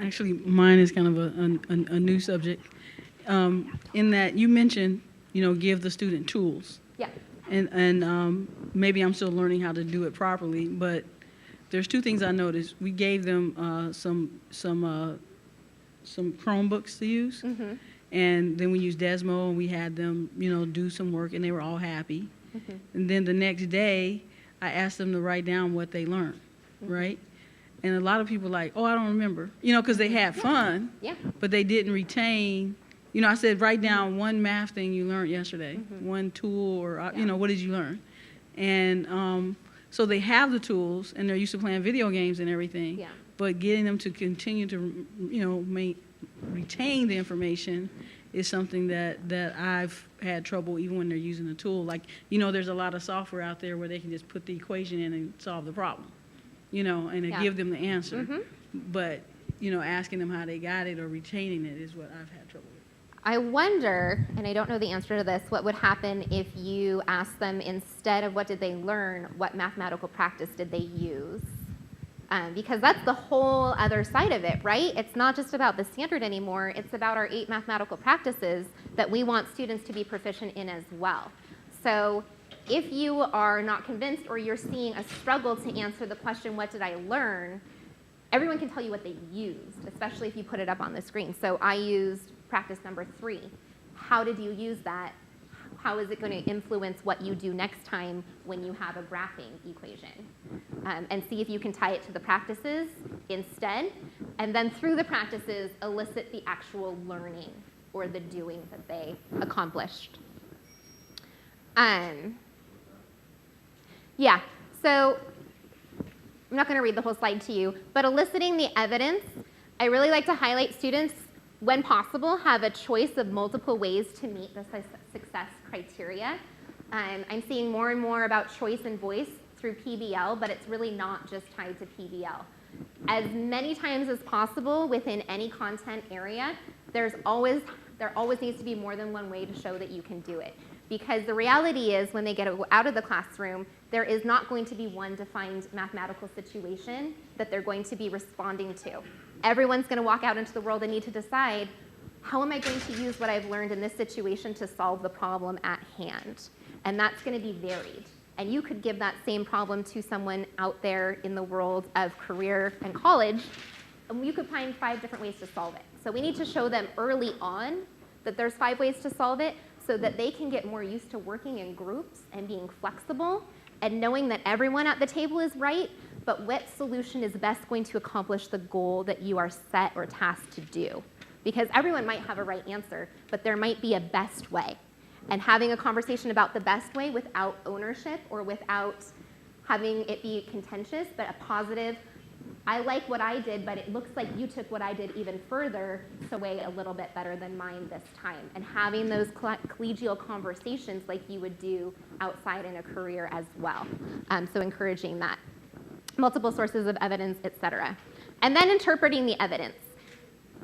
Actually, mine is kind of a new subject, in that you mentioned, give the student tools. Yeah. And maybe I'm still learning how to do it properly, but there's 2 things I noticed. We gave them some Chromebooks to use, and then we used Desmo, and we had them, do some work, and they were all happy. And then the next day, I asked them to write down what they learned, right? And a lot of people like, oh, I don't remember, because they had fun, but they didn't retain. I said, write down one math thing you learned yesterday, one tool, or, what did you learn? And so they have the tools, and they're used to playing video games and everything, but getting them to continue to, retain the information is something that I've had trouble even when they're using the tool. Like, there's a lot of software out there where they can just put the equation in and solve the problem, and give them the answer. But, asking them how they got it or retaining it is what I've had trouble with. I wonder, and I don't know the answer to this, what would happen if you asked them, instead of what did they learn, what mathematical practice did they use? Because that's the whole other side of it, right? It's not just about the standard anymore. It's about our 8 mathematical practices that we want students to be proficient in as well. So if you are not convinced, or you're seeing a struggle to answer the question, what did I learn? Everyone can tell you what they used, especially if you put it up on the screen. So I used practice number 3. How did you use that? How is it going to influence what you do next time when you have a graphing equation? And see if you can tie it to the practices instead. And then through the practices, elicit the actual learning or the doing that they accomplished. Yeah, so I'm not going to read the whole slide to you, but eliciting the evidence, I really like to highlight students, when possible, have a choice of multiple ways to meet the success criteria. I'm seeing more and more about choice and voice through PBL, but it's really not just tied to PBL. As many times as possible within any content area, there always needs to be more than one way to show that you can do it. Because the reality is, when they get out of the classroom, there is not going to be one defined mathematical situation that they're going to be responding to. Everyone's going to walk out into the world and need to decide, how am I going to use what I've learned in this situation to solve the problem at hand? And that's going to be varied. and you could give that same problem to someone out there in the world of career and college, and you could find 5 different ways to solve it. So we need to show them early on that there's 5 ways to solve it so that they can get more used to working in groups and being flexible and knowing that everyone at the table is right, but what solution is best going to accomplish the goal that you are set or tasked to do. Because everyone might have a right answer, but there might be a best way. And having a conversation about the best way without ownership or without having it be contentious, but a positive, I like what I did, but it looks like you took what I did even further, so way a little bit better than mine this time. And having those collegial conversations like you would do outside in a career as well. So encouraging that. Multiple sources of evidence, etc. And then interpreting the evidence.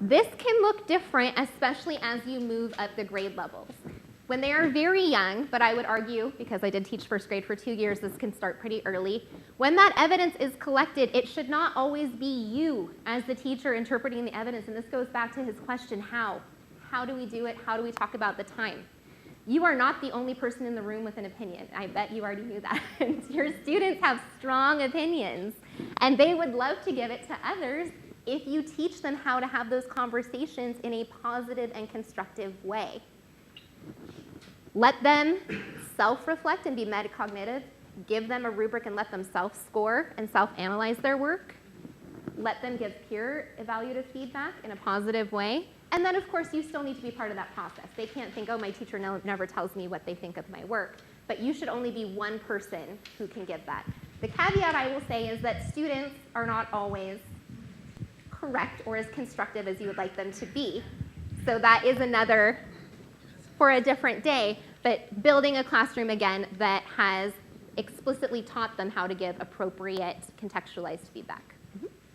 This can look different, especially as you move up the grade levels. When they are very young, but I would argue, because I did teach first grade for 2 years, this can start pretty early. When that evidence is collected, it should not always be you as the teacher interpreting the evidence. And this goes back to his question, how? How do we do it? How do we talk about the time? You are not the only person in the room with an opinion. I bet you already knew that. Your students have strong opinions, and they would love to give it to others if you teach them how to have those conversations in a positive and constructive way. Let them self-reflect and be metacognitive. Give them a rubric and let them self-score and self-analyze their work. Let them give peer evaluative feedback in a positive way. And then, of course, you still need to be part of that process. They can't think, oh, my teacher never tells me what they think of my work. But you should only be one person who can give that. The caveat I will say is that students are not always correct or as constructive as you would like them to be. So that is another for a different day, but building a classroom, again, that has explicitly taught them how to give appropriate contextualized feedback.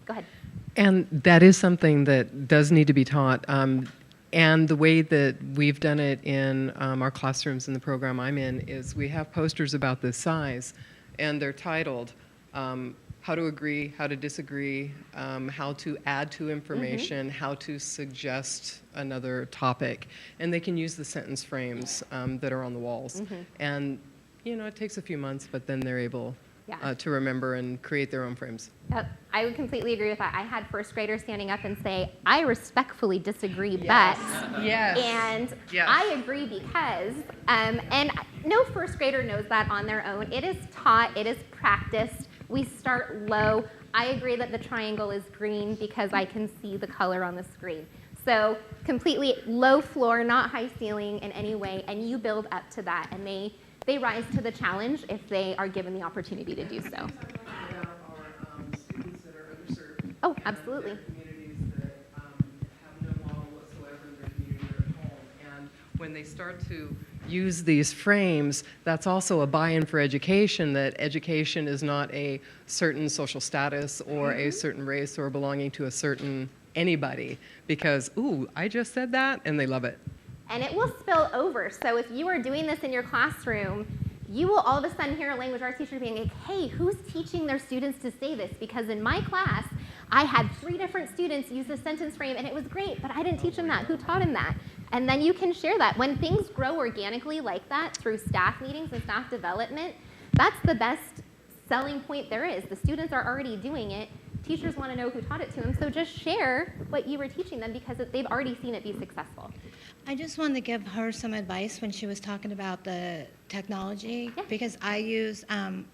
Go ahead. And that is something that does need to be taught. And the way that we've done it in our classrooms in the program I'm in is we have posters about this size, and they're titled how to agree, how to disagree, how to add to information, how to suggest another topic. And they can use the sentence frames that are on the walls. And, you know, it takes a few months, but then they're able to remember and create their own frames. Yep, I would completely agree with that. I had first graders standing up and say, I respectfully disagree, Yes. but. Yes. And Yes. I agree because, and no first grader knows that on their own. It is taught, it is practiced. We start low. I agree that the triangle is green because I can see the color on the screen. So completely low floor, not high ceiling in any way, and you build up to that, and they rise to the challenge if they are given the opportunity to do so. Oh, absolutely. Communities that have no model whatsoever in their community or at home. And when they start to use these frames, that's also a buy-in for education, that education is not a certain social status or a certain race or belonging to a certain anybody. Because, ooh, I just said that, and they love it. And it will spill over. So if you are doing this in your classroom, you will all of a sudden hear a language arts teacher being like, hey, who's teaching their students to say this? Because in my class, I had 3 different students use the sentence frame, and it was great, but I didn't teach them that. Who taught them that? And then you can share that. When things grow organically like that through staff meetings and staff development, that's the best selling point there is. The students are already doing it. Teachers want to know who taught it to them, so just share what you were teaching them because they've already seen it be successful. I just wanted to give her some advice when she was talking about the technology, because I use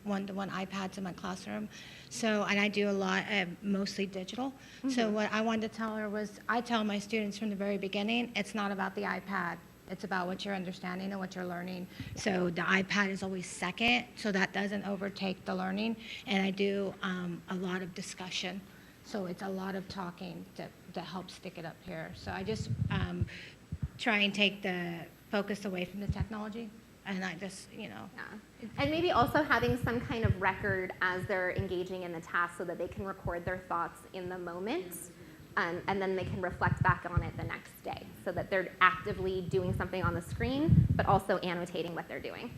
one-to-one iPads in my classroom. So, and I do a lot, mostly digital. So what I wanted to tell her was, I tell my students from the very beginning, it's not about the iPad. It's about what you're understanding and what you're learning. So the iPad is always second, so that doesn't overtake the learning. And I do a lot of discussion. So it's a lot of talking that helps stick it up here. So I just try and take the focus away from the technology. And I just, you know. Yeah. And maybe also having some kind of record as they're engaging in the task so that they can record their thoughts in the moment. And then they can reflect back on it the next day so that they're actively doing something on the screen, but also annotating what they're doing.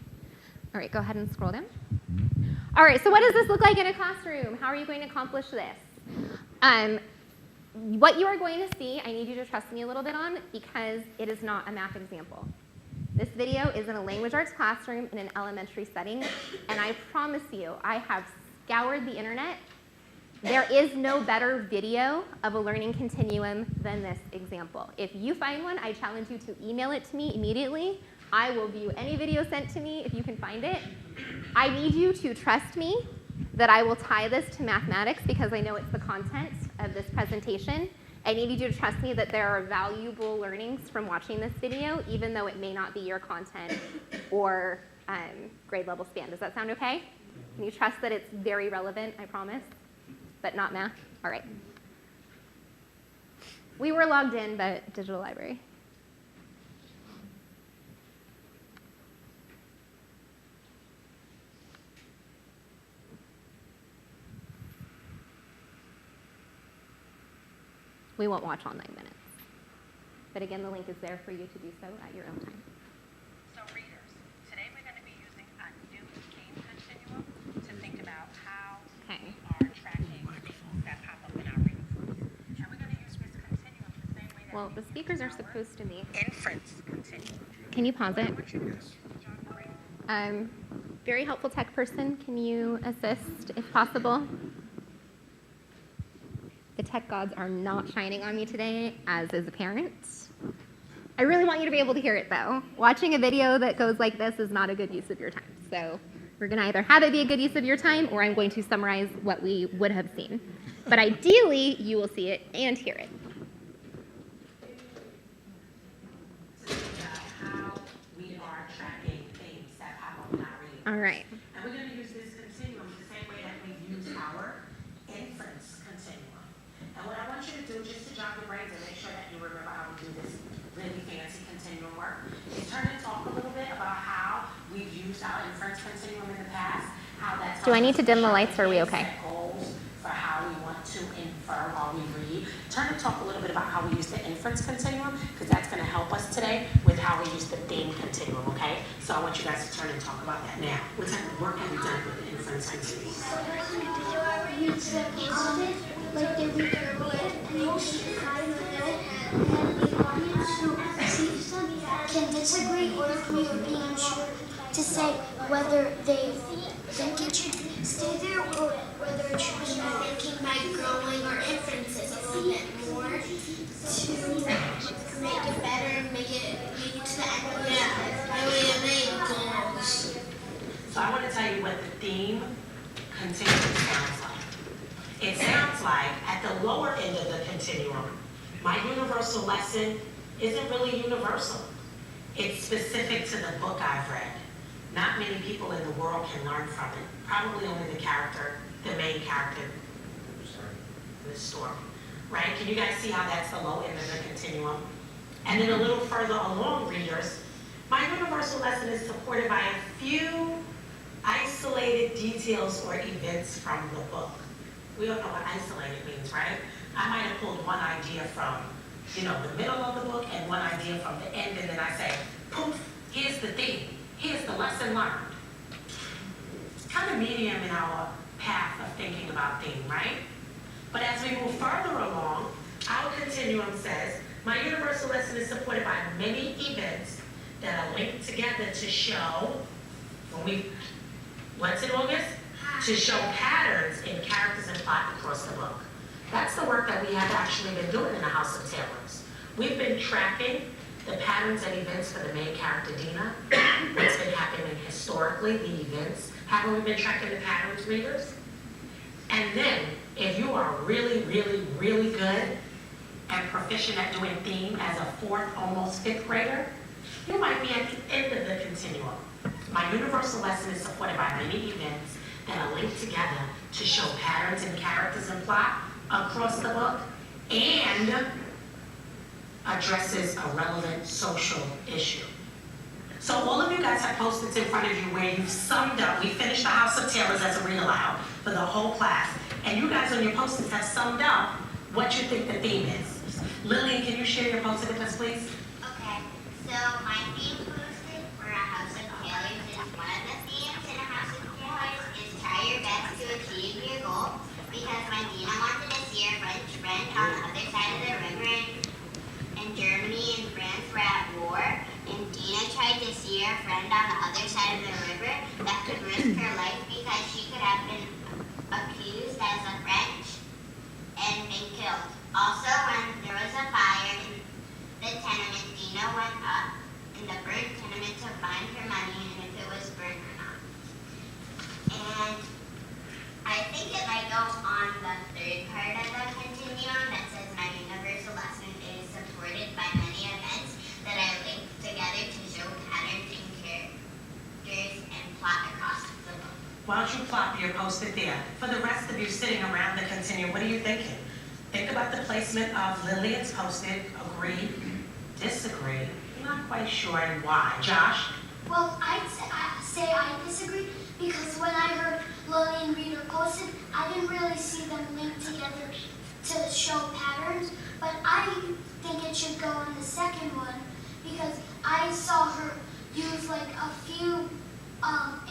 All right, go ahead and scroll down. All right, so what does this look like in a classroom? How are you going to accomplish this? What you are going to see, I need you to trust me a little bit on because it is not a math example. This video is in a language arts classroom in an elementary setting, and I promise you, I have scoured the internet. There is no better video of a learning continuum than this example. If you find one, I challenge you to email it to me immediately. I will view any video sent to me if you can find it. I need you to trust me that I will tie this to mathematics because I know it's the content of this presentation. I need you to trust me that there are valuable learnings from watching this video, even though it may not be your content or grade level span. Does that sound okay? Can you trust that it's very relevant, I promise, but not math? All right. We were logged in, but digital library. We won't watch all 9 minutes. But again, the link is there for you to do so at your own time. So readers, today we're going to be using a new game continuum to think about how we are tracking things that pop up in our reading flows. And we're going to use this continuum the same way that Well, the speakers are supposed to be. inference continuum. Can you pause it? Very helpful tech person, can you assist if possible? The tech gods are not shining on me today, as is apparent. I really want you to be able to hear it though. Watching a video that goes like this is not a good use of your time. So we're gonna either have it be a good use of your time or I'm going to summarize what we would have seen. But ideally, you will see it and hear it. How we are tracking things that pop up in our reading. All right. And we're going to use this continuum the same way that we've used our inference continuum. And what I want you to do, just to jog your brains and make sure that you remember how we do this really fancy continuum work, is turn and talk a little bit about how we've used our inference continuum in the past, how that's Do I need to dim the lights or are we okay? goals for how we want to infer while we read. Turn and talk a little bit about how we use the inference continuum, because that's going to help us today with how we use the theme continuum, okay? So I want you guys to turn and talk about that now. What type of work have we done with the inference continuum? Like they read their book and they just decide what they and the audience who sees them can disagree or agree or be unsure to say whether they think it should stay there or whether it should be thinking by growing our inferences a little bit more to make it better and make it to the end of it. Goals. So I want to tell you what the theme continuum sounds like. It sounds like at the lower end of the continuum, my universal lesson isn't really universal. It's specific to the book I've read. Not many people in the world can learn from it. Probably only the main character in the story, right? Can you guys see how that's the low end of the continuum? And then a little further along, readers, my universal lesson is supported by a few isolated details or events from the book. We all know what isolated means, right? I might have pulled one idea from, the middle of the book and one idea from the end, and then I say, poof, here's the theme. Here's the lesson learned. It's kind of medium in our path of thinking about theme, right? But as we move further along, our continuum says, my universal lesson is supported by many events that are linked together to show, what's it, August? To show patterns in characters and plot across the book. That's the work that we have actually been doing in the House of Taylors. We've been tracking the patterns and events for the main character, Dina. What's been happening historically, the events. Haven't we been tracking the patterns, readers? And then, if you are really, really, really good and proficient at doing theme as a fourth, almost fifth grader, you might be at the end of the continuum. My universal lesson is supported by many events that are linked together to show patterns in characters and plot across the book and addresses a relevant social issue. So all of you guys have post-its in front of you where you've summed up. We finished the House of Taylors as a read aloud for the whole class. And you guys on your post-its have summed up what you think the theme is. Lillian, can you share your post-it with us, please? Okay, so my theme post-it for a House of Taylors is one of the themes in a House of Taylors is try your best to achieve your goal, because when Dina wanted to see her French friend on the other side of the river and Germany and France were at war, and Dina tried to see other side of the river that could risk her life because she could have been accused as a French and been killed. Also, when there was a fire in the tenement, Dina went up in the burnt tenement to find her money and if it was burnt or not. And I think it might go on the third part of the continuum that says my universal lesson is supported by many events that I link together to show patterns and characters and plot across the book. Why don't you plop your post-it there? For the rest of you sitting around the continuum, what are you thinking? Think about the placement of Lillian's post-it. Agree, disagree, not quite sure, and why. Josh? Well, I'd say I disagree because when I heard Lillian read her post-it, I didn't really see them linked together to show patterns, but I think it should go on the second one because I saw her use like a few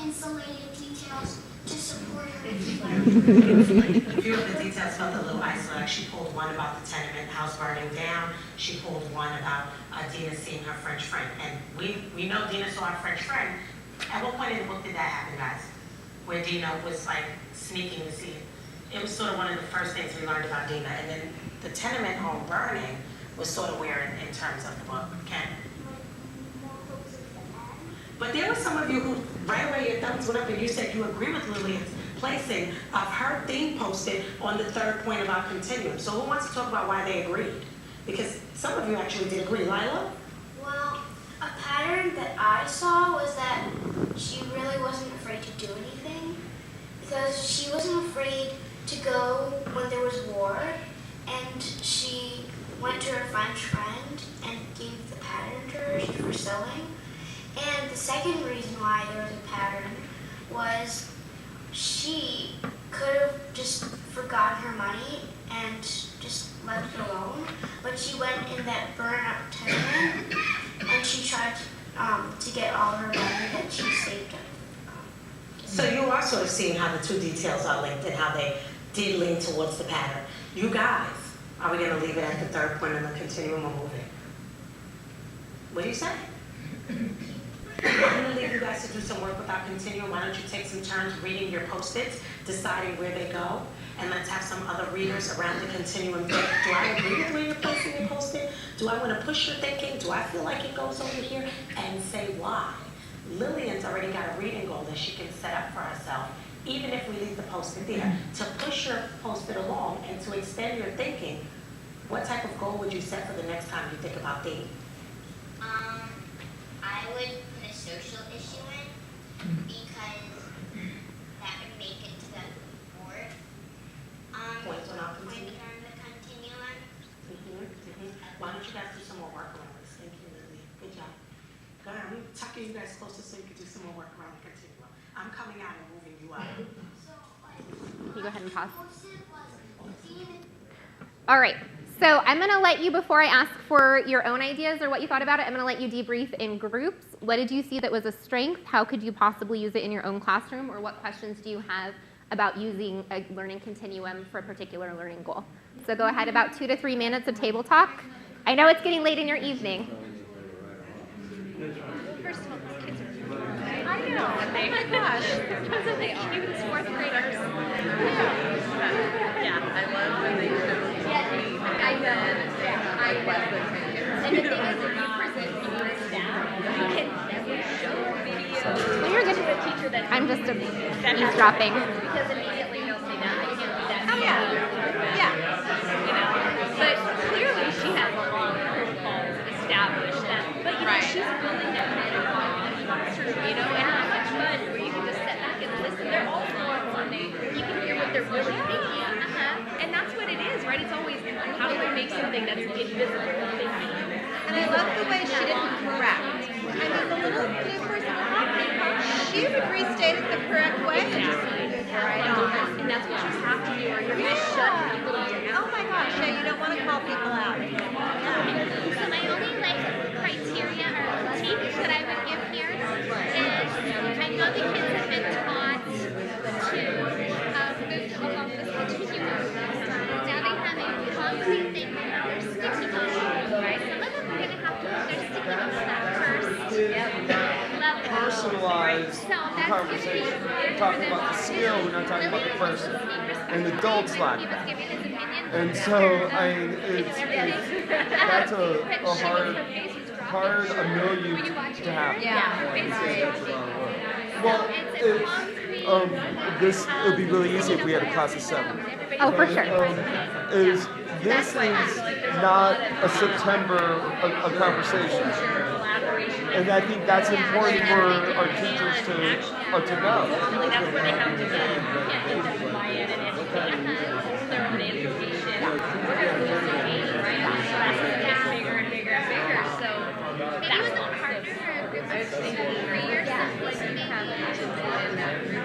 insulated details to support her. A few of the details felt a little isolated. She pulled one about the tenement house burning down. She pulled one about Dina seeing her French friend. And we know Dina saw her French friend. At what point in the book did that happen, guys? Where Dina was like sneaking to see it. It was sort of one of the first things we learned about Dina. And then the tenement home burning was sort of where in terms of the book. Ken? But there were some of you who, right away your thumbs went up and you said you agree with Lillian's placing of her theme posted on the third point about continuum. So who wants to talk about why they agreed? Because some of you actually did agree. Lila? Well, a pattern that I saw was that she really wasn't afraid to do anything because she wasn't afraid to go when there was war, and she went to her French friend and gave the pattern to her for sewing. And the second reason why there was a pattern was she could have just forgotten her money and just left it alone, but she went in that burn-up tenement and she tried to get all her money that she saved up. So you are sort of seeing how the two details are linked and how they did lean towards the pattern. You guys, are we going to leave it at the third point in the continuum or move it? What do you say? I'm going to leave you guys to do some work with our continuum. Why don't you take some turns reading your post-its, deciding where they go, and let's have some other readers around the continuum think, do I agree with where you're placing your post-it? Do I want to push your thinking? Do I feel like it goes over here? And say why. Lillian's already got a reading goal that she can set up for herself, even if we leave the post-it there, to push your post-it along and to extend your thinking. What type of goal would you set for the next time you think about theme? I would put a social issue in because that would make it to the fourth Point on our point continuum. on the continuum. Why don't you guys do some more work around this? Thank you, Lily. Good job. Go ahead. I'm tucking you guys closer so you can do some more work around the continuum. I'm coming out and moving you out. You go ahead and pause. All right. So I'm going to let you, before I ask for your own ideas or what you thought about it, I'm going to let you debrief in groups. What did you see that was a strength? How could you possibly use it in your own classroom? Or what questions do you have about using a learning continuum for a particular learning goal? So go ahead, about 2 to 3 minutes of table talk. I know it's getting late in your evening. First of all, these kids are I know. Oh my gosh. That's what they are. Even fourth graders. Yeah, I love when they show. I know. Yeah, I love them. And the thing is, if you present your staff, you can show videos. You're good. To a teacher that I'm just eavesdropping. Because immediately they'll say that I can't do that. Oh yeah. Yeah. You know. But clearly she has a long protocols established that. But you know, she's building that through, you know, and how much fun where you can just sit back and listen. They're all forms and you can hear what they're really thinking. And that's what it is, right? It's always how do we make something that's invisible thinking. And I love the way she didn't correct. I mean, the little new person she would restate it the correct way. Right on. And that's what you have to do, or you're going to shut people down. Oh my gosh, yeah, you don't want to call people out. So my only criteria or take that I would give here is I know the kids have been taught to move along this continuum. Now they have a concrete thing that they're sticky on, right? Some of them are going to have to move their sticky on that first level. personalize the conversation. We're talking about the skill, we're not talking about the person. And adults lack that. And so, that's a hard milieu to have. Well, this would be really easy if we had a class of 7. Oh, for sure. This is not a September a conversation. And I think that's important for our teachers to know. That's where they have to go. Buy in and educate their own education. Classes get bigger and bigger and bigger. So that's not hard. 3 years since we have in that group.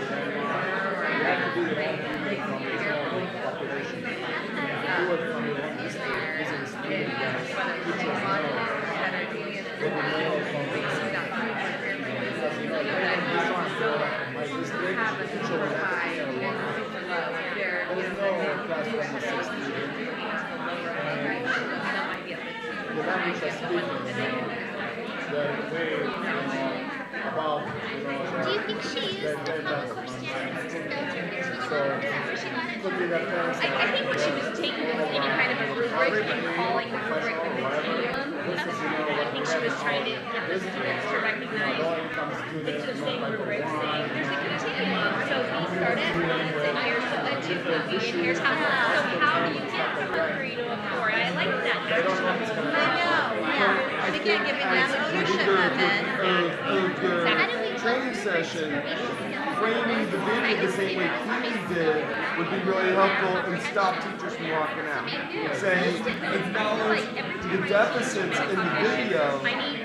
Do you think she used the public course standards to filter her teaching? Is that where she got it? I think what she was taking was any kind of a rubric and calling the rubric the continuum. I think she was trying to get the students to recognize it's the same rubric saying there's a continuum. So we start at 1 and here's a 2 movie and here's how. So how do you get from a 3 to a 4? And I like that. I know. Yeah. I think giving them a picture of the training session, framing the video the same way Keely did would be really helpful and stop teachers from walking out. Saying, acknowledge the deficits in the video,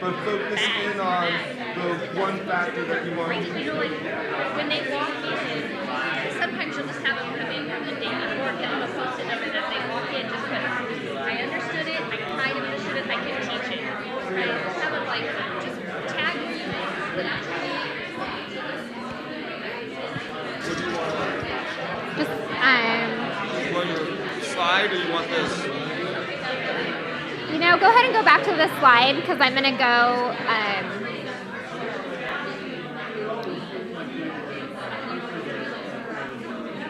but focus in on the one factor that you want to You know, like when they walk in, sometimes you'll just have them come in from the day before, give them a post-it note, and as they walk in, just put, I understood it, I kind of understood it, I can teach it. Right? Just have them like, just tag you, but actually, You want your slide or you want this? You know, go ahead and go back to the slide because I'm going to go.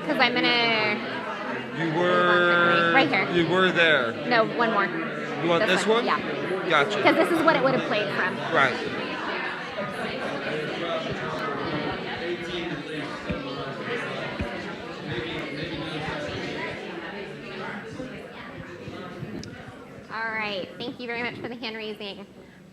Because I'm going to. You were right here. You were there. No, one more. You want this one? Yeah. Gotcha. Because this is what it would have played from. Right. All right. Thank you very much for the hand raising.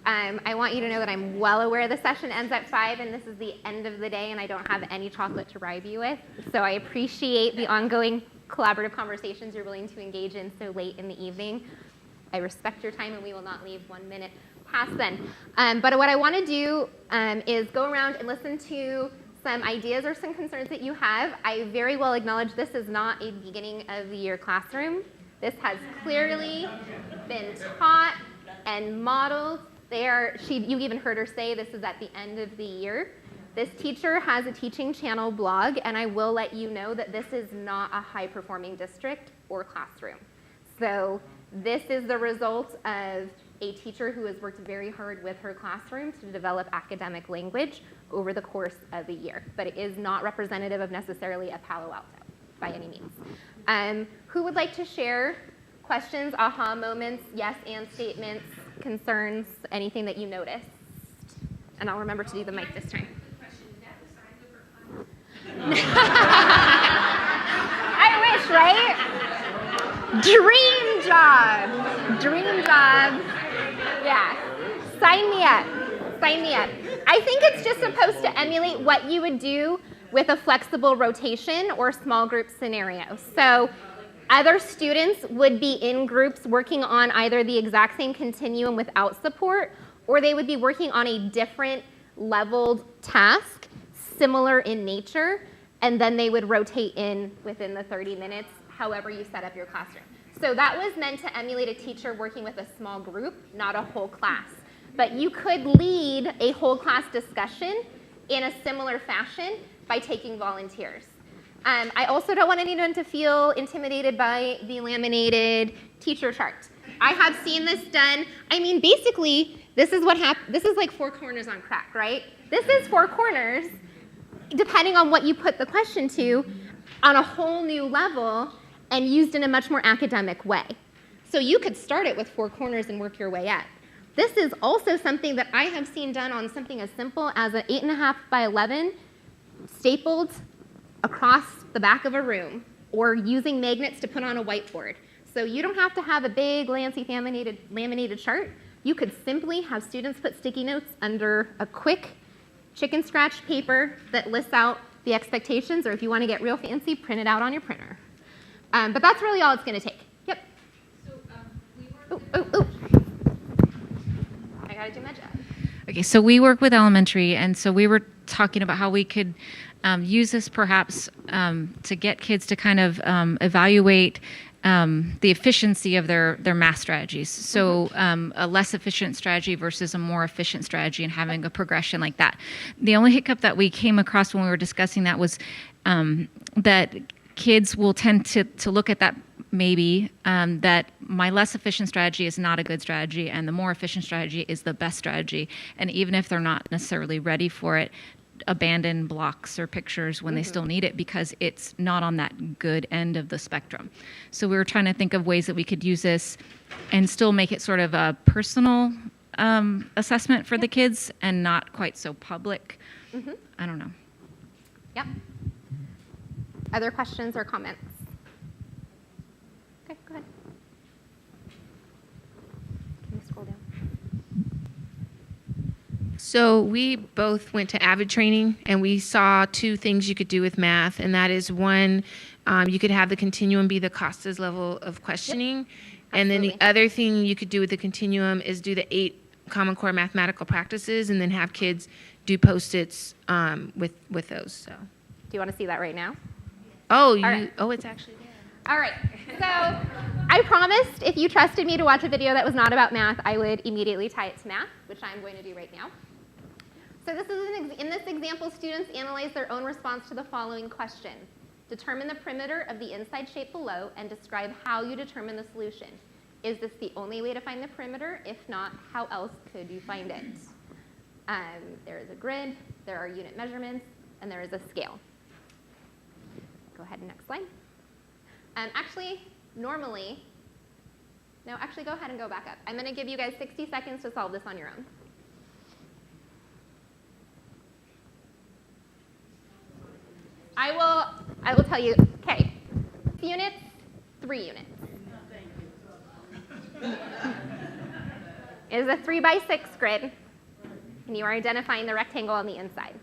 I want you to know that I'm well aware the session ends at 5 and this is the end of the day and I don't have any chocolate to bribe you with. So I appreciate the ongoing collaborative conversations you're willing to engage in so late in the evening. I respect your time and we will not leave 1 minute past then. But what I want to do is go around and listen to some ideas or some concerns that you have. I very well acknowledge this is not a beginning of the year classroom. This has clearly been taught and modeled. You even heard her say this is at the end of the year. This teacher has a teaching channel blog, and I will let you know that this is not a high-performing district or classroom. So this is the result of a teacher who has worked very hard with her classroom to develop academic language over the course of a year. But it is not representative of necessarily a Palo Alto by any means. Who would like to share questions, aha moments, yes and statements, concerns, anything that you noticed? And I'll remember to do the mic this time. I wish, right? Dream job. Dream job. Yeah. Sign me up. Sign me up. I think it's just supposed to emulate what you would do with a flexible rotation or small group scenario. So other students would be in groups working on either the exact same continuum without support, or they would be working on a different leveled task, similar in nature, and then they would rotate in within the 30 minutes, however you set up your classroom. So that was meant to emulate a teacher working with a small group, not a whole class. But you could lead a whole class discussion in a similar fashion by taking volunteers. I also don't want anyone to feel intimidated by the laminated teacher chart. I have seen this done. I mean, basically, this is what this is like 4 corners on crack, right? This is 4 corners, depending on what you put the question to, on a whole new level and used in a much more academic way. So you could start it with 4 corners and work your way up. This is also something that I have seen done on something as simple as an 8.5 by 11 stapled across the back of a room, or using magnets to put on a whiteboard. So you don't have to have a big, laminated chart. You could simply have students put sticky notes under a quick chicken scratch paper that lists out the expectations, or if you want to get real fancy, print it out on your printer. But that's really all it's going to take. Yep. So I got to do my job. Okay, so we work with elementary, and so we were talking about how we could use this perhaps to get kids to kind of evaluate the efficiency of their math strategies. So a less efficient strategy versus a more efficient strategy, and having a progression like that. The only hiccup that we came across when we were discussing that was that kids will tend to look at that maybe that my less efficient strategy is not a good strategy and the more efficient strategy is the best strategy. And even if they're not necessarily ready for it, abandon blocks or pictures when they still need it because it's not on that good end of the spectrum. So we were trying to think of ways that we could use this and still make it sort of a personal assessment for the kids and not quite so public. I don't know. Yep. Other questions or comments? Okay, go ahead. Can you scroll down? So we both went to AVID training, and we saw 2 things you could do with math, and that is one, you could have the continuum be the Costas level of questioning, and then the other thing you could do with the continuum is do the 8 Common Core mathematical practices, and then have kids do Post-its with those. So. Do you want to see that right now? Oh, it's actually there. All right. So I promised if you trusted me to watch a video that was not about math, I would immediately tie it to math, which I'm going to do right now. So this is in this example, students analyze their own response to the following question. Determine the perimeter of the inside shape below and describe how you determine the solution. Is this the only way to find the perimeter? If not, how else could you find it? There is a grid, there are unit measurements, and there is a scale. Go ahead, next slide. Actually, normally, no, actually go ahead and go back up. I'm going to give you guys 60 seconds to solve this on your own. I will tell you, okay, units, 3 units. It is a 3 by 6 grid, and you are identifying the rectangle on the inside.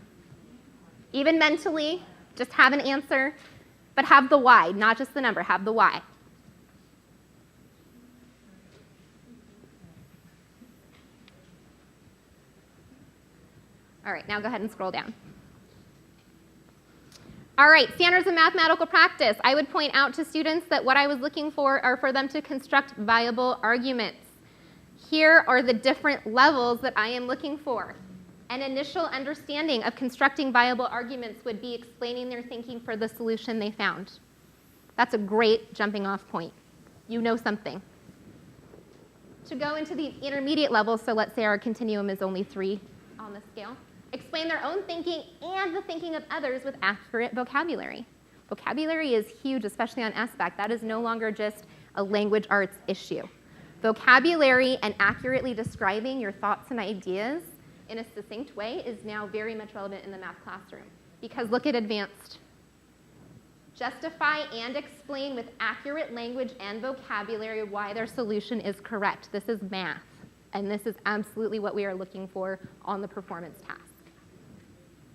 Even mentally, just have an answer, but have the y, not just the number, have the y. All right, now go ahead and scroll down. All right, standards of mathematical practice. I would point out to students that what I was looking for are for them to construct viable arguments. Here are the different levels that I am looking for. An initial understanding of constructing viable arguments would be explaining their thinking for the solution they found. That's a great jumping off point. You know something. To go into the intermediate levels, so let's say our continuum is only 3 on the scale, explain their own thinking and the thinking of others with accurate vocabulary. Vocabulary is huge, especially on SBAC. That is no longer just a language arts issue. Vocabulary and accurately describing your thoughts and ideas in a succinct way is now very much relevant in the math classroom. Because look at advanced. Justify and explain with accurate language and vocabulary why their solution is correct. This is math, and this is absolutely what we are looking for on the performance task.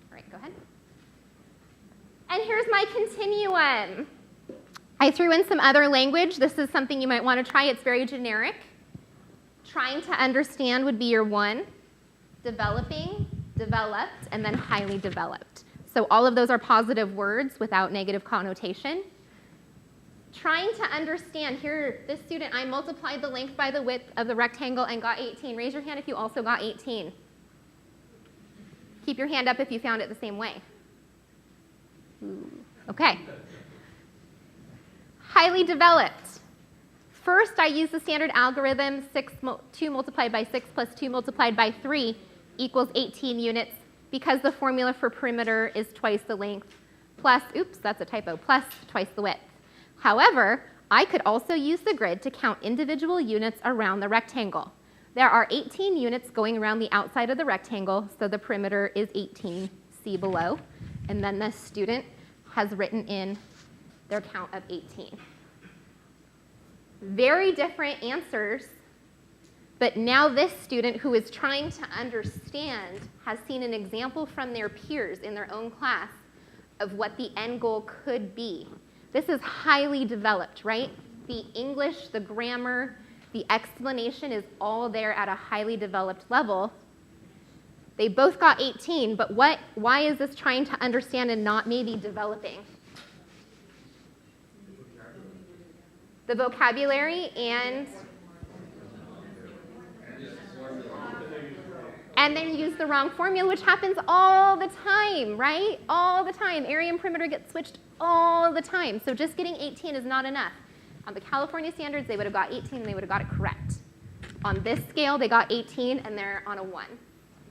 All right, go ahead. And here's my continuum. I threw in some other language. This is something you might want to try. It's very generic. Trying to understand would be your 1. Developing, developed, and then highly developed. So all of those are positive words without negative connotation. Trying to understand, here, this student, I multiplied the length by the width of the rectangle and got 18. Raise your hand if you also got 18. Keep your hand up if you found it the same way. Ooh. Okay. Highly developed. First, I use the standard algorithm, 2 multiplied by 6 plus 2 multiplied by 3 equals 18 units because the formula for perimeter is twice the length plus, oops, that's a typo, plus twice the width. However, I could also use the grid to count individual units around the rectangle. There are 18 units going around the outside of the rectangle, so the perimeter is 18, see below. And then the student has written in their count of 18. Very different answers, but now this student who is trying to understand has seen an example from their peers in their own class of what the end goal could be. This is highly developed, right? The English, the grammar, the explanation is all there at a highly developed level. They both got 18, but why is this trying to understand and not maybe developing? The vocabulary and then use the wrong formula, which happens all the time, right? All the time. Area and perimeter get switched all the time. So just getting 18 is not enough. On the California standards, they would have got 18 and they would have got it correct. On this scale, they got 18 and they're on a 1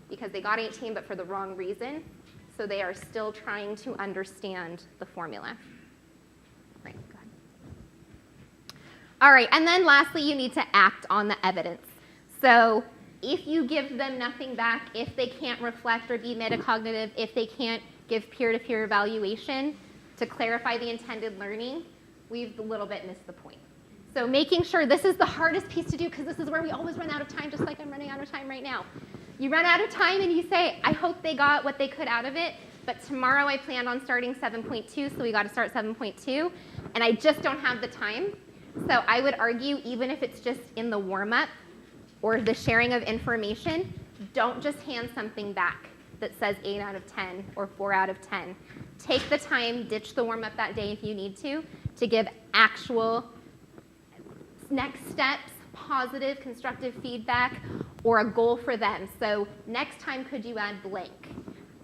because they got 18 but for the wrong reason. So they are still trying to understand the formula. Right, go ahead. All right, and then lastly, you need to act on the evidence. So if you give them nothing back, if they can't reflect or be metacognitive, if they can't give peer-to-peer evaluation to clarify the intended learning, we've a little bit missed the point. So making sure, this is the hardest piece to do because this is where we always run out of time, just like I'm running out of time right now. You run out of time and you say, I hope they got what they could out of it, but tomorrow I planned on starting 7.2, so we got to start 7.2, and I just don't have the time. So I would argue, even if it's just in the warm-up or the sharing of information, don't just hand something back that says 8 out of 10 or 4 out of 10. Take the time, ditch the warm-up that day if you need to give actual next steps, positive, constructive feedback, or a goal for them. So next time, could you add blank?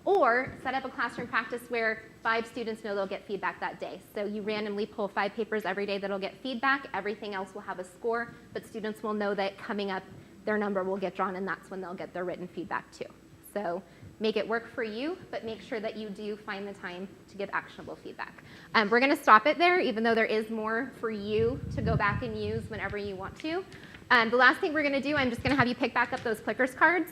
Or set up a classroom practice where 5 students know they'll get feedback that day. So you randomly pull 5 papers every day that'll get feedback. Everything else will have a score, but students will know that coming up, their number will get drawn, and that's when they'll get their written feedback too. So make it work for you, but make sure that you do find the time to give actionable feedback. We're going to stop it there, even though there is more for you to go back and use whenever you want to. The last thing we're going to do, I'm just going to have you pick back up those clickers cards.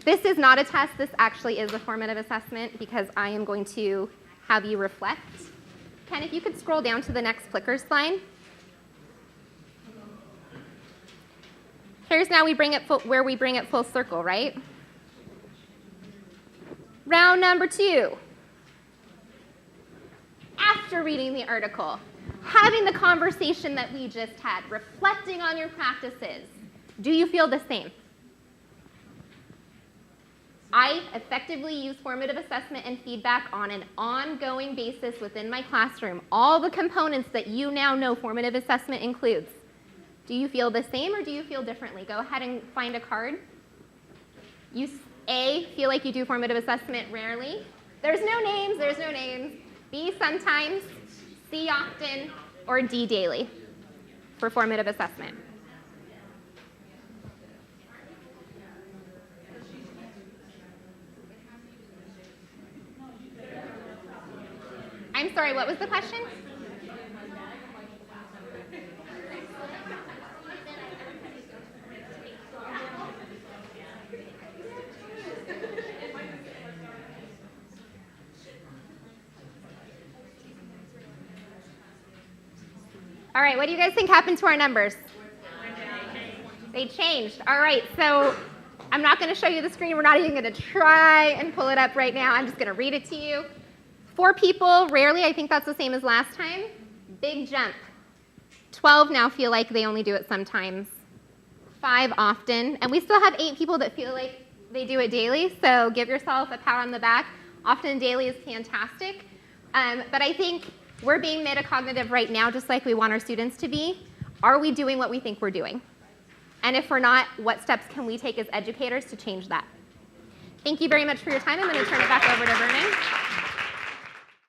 This is not a test. This actually is a formative assessment because I am going to have you reflect. Ken, if you could scroll down to the next clickers line. Here's now where we bring it full circle, right? Round number 2. After reading the article, having the conversation that we just had, reflecting on your practices, do you feel the same? I effectively use formative assessment and feedback on an ongoing basis within my classroom. All the components that you now know formative assessment includes. Do you feel the same or do you feel differently? Go ahead and find a card. You A, feel like you do formative assessment rarely. There's no names, there's no names. B, sometimes. C, often. Or D, daily for formative assessment. I'm sorry, what was the question? All right, what do you guys think happened to our numbers? They changed. All right, so I'm not going to show you the screen. We're not even going to try and pull it up right now. I'm just going to read it to you. 4 people, rarely. I think that's the same as last time. Big jump. 12 now feel like they only do it sometimes. 5 often. And we still have 8 people that feel like they do it daily, so give yourself a pat on the back. Often daily is fantastic. But I think we're being metacognitive right now just like we want our students to be. Are we doing what we think we're doing? And if we're not, what steps can we take as educators to change that? Thank you very much for your time. I'm going to turn it back over to Vernon.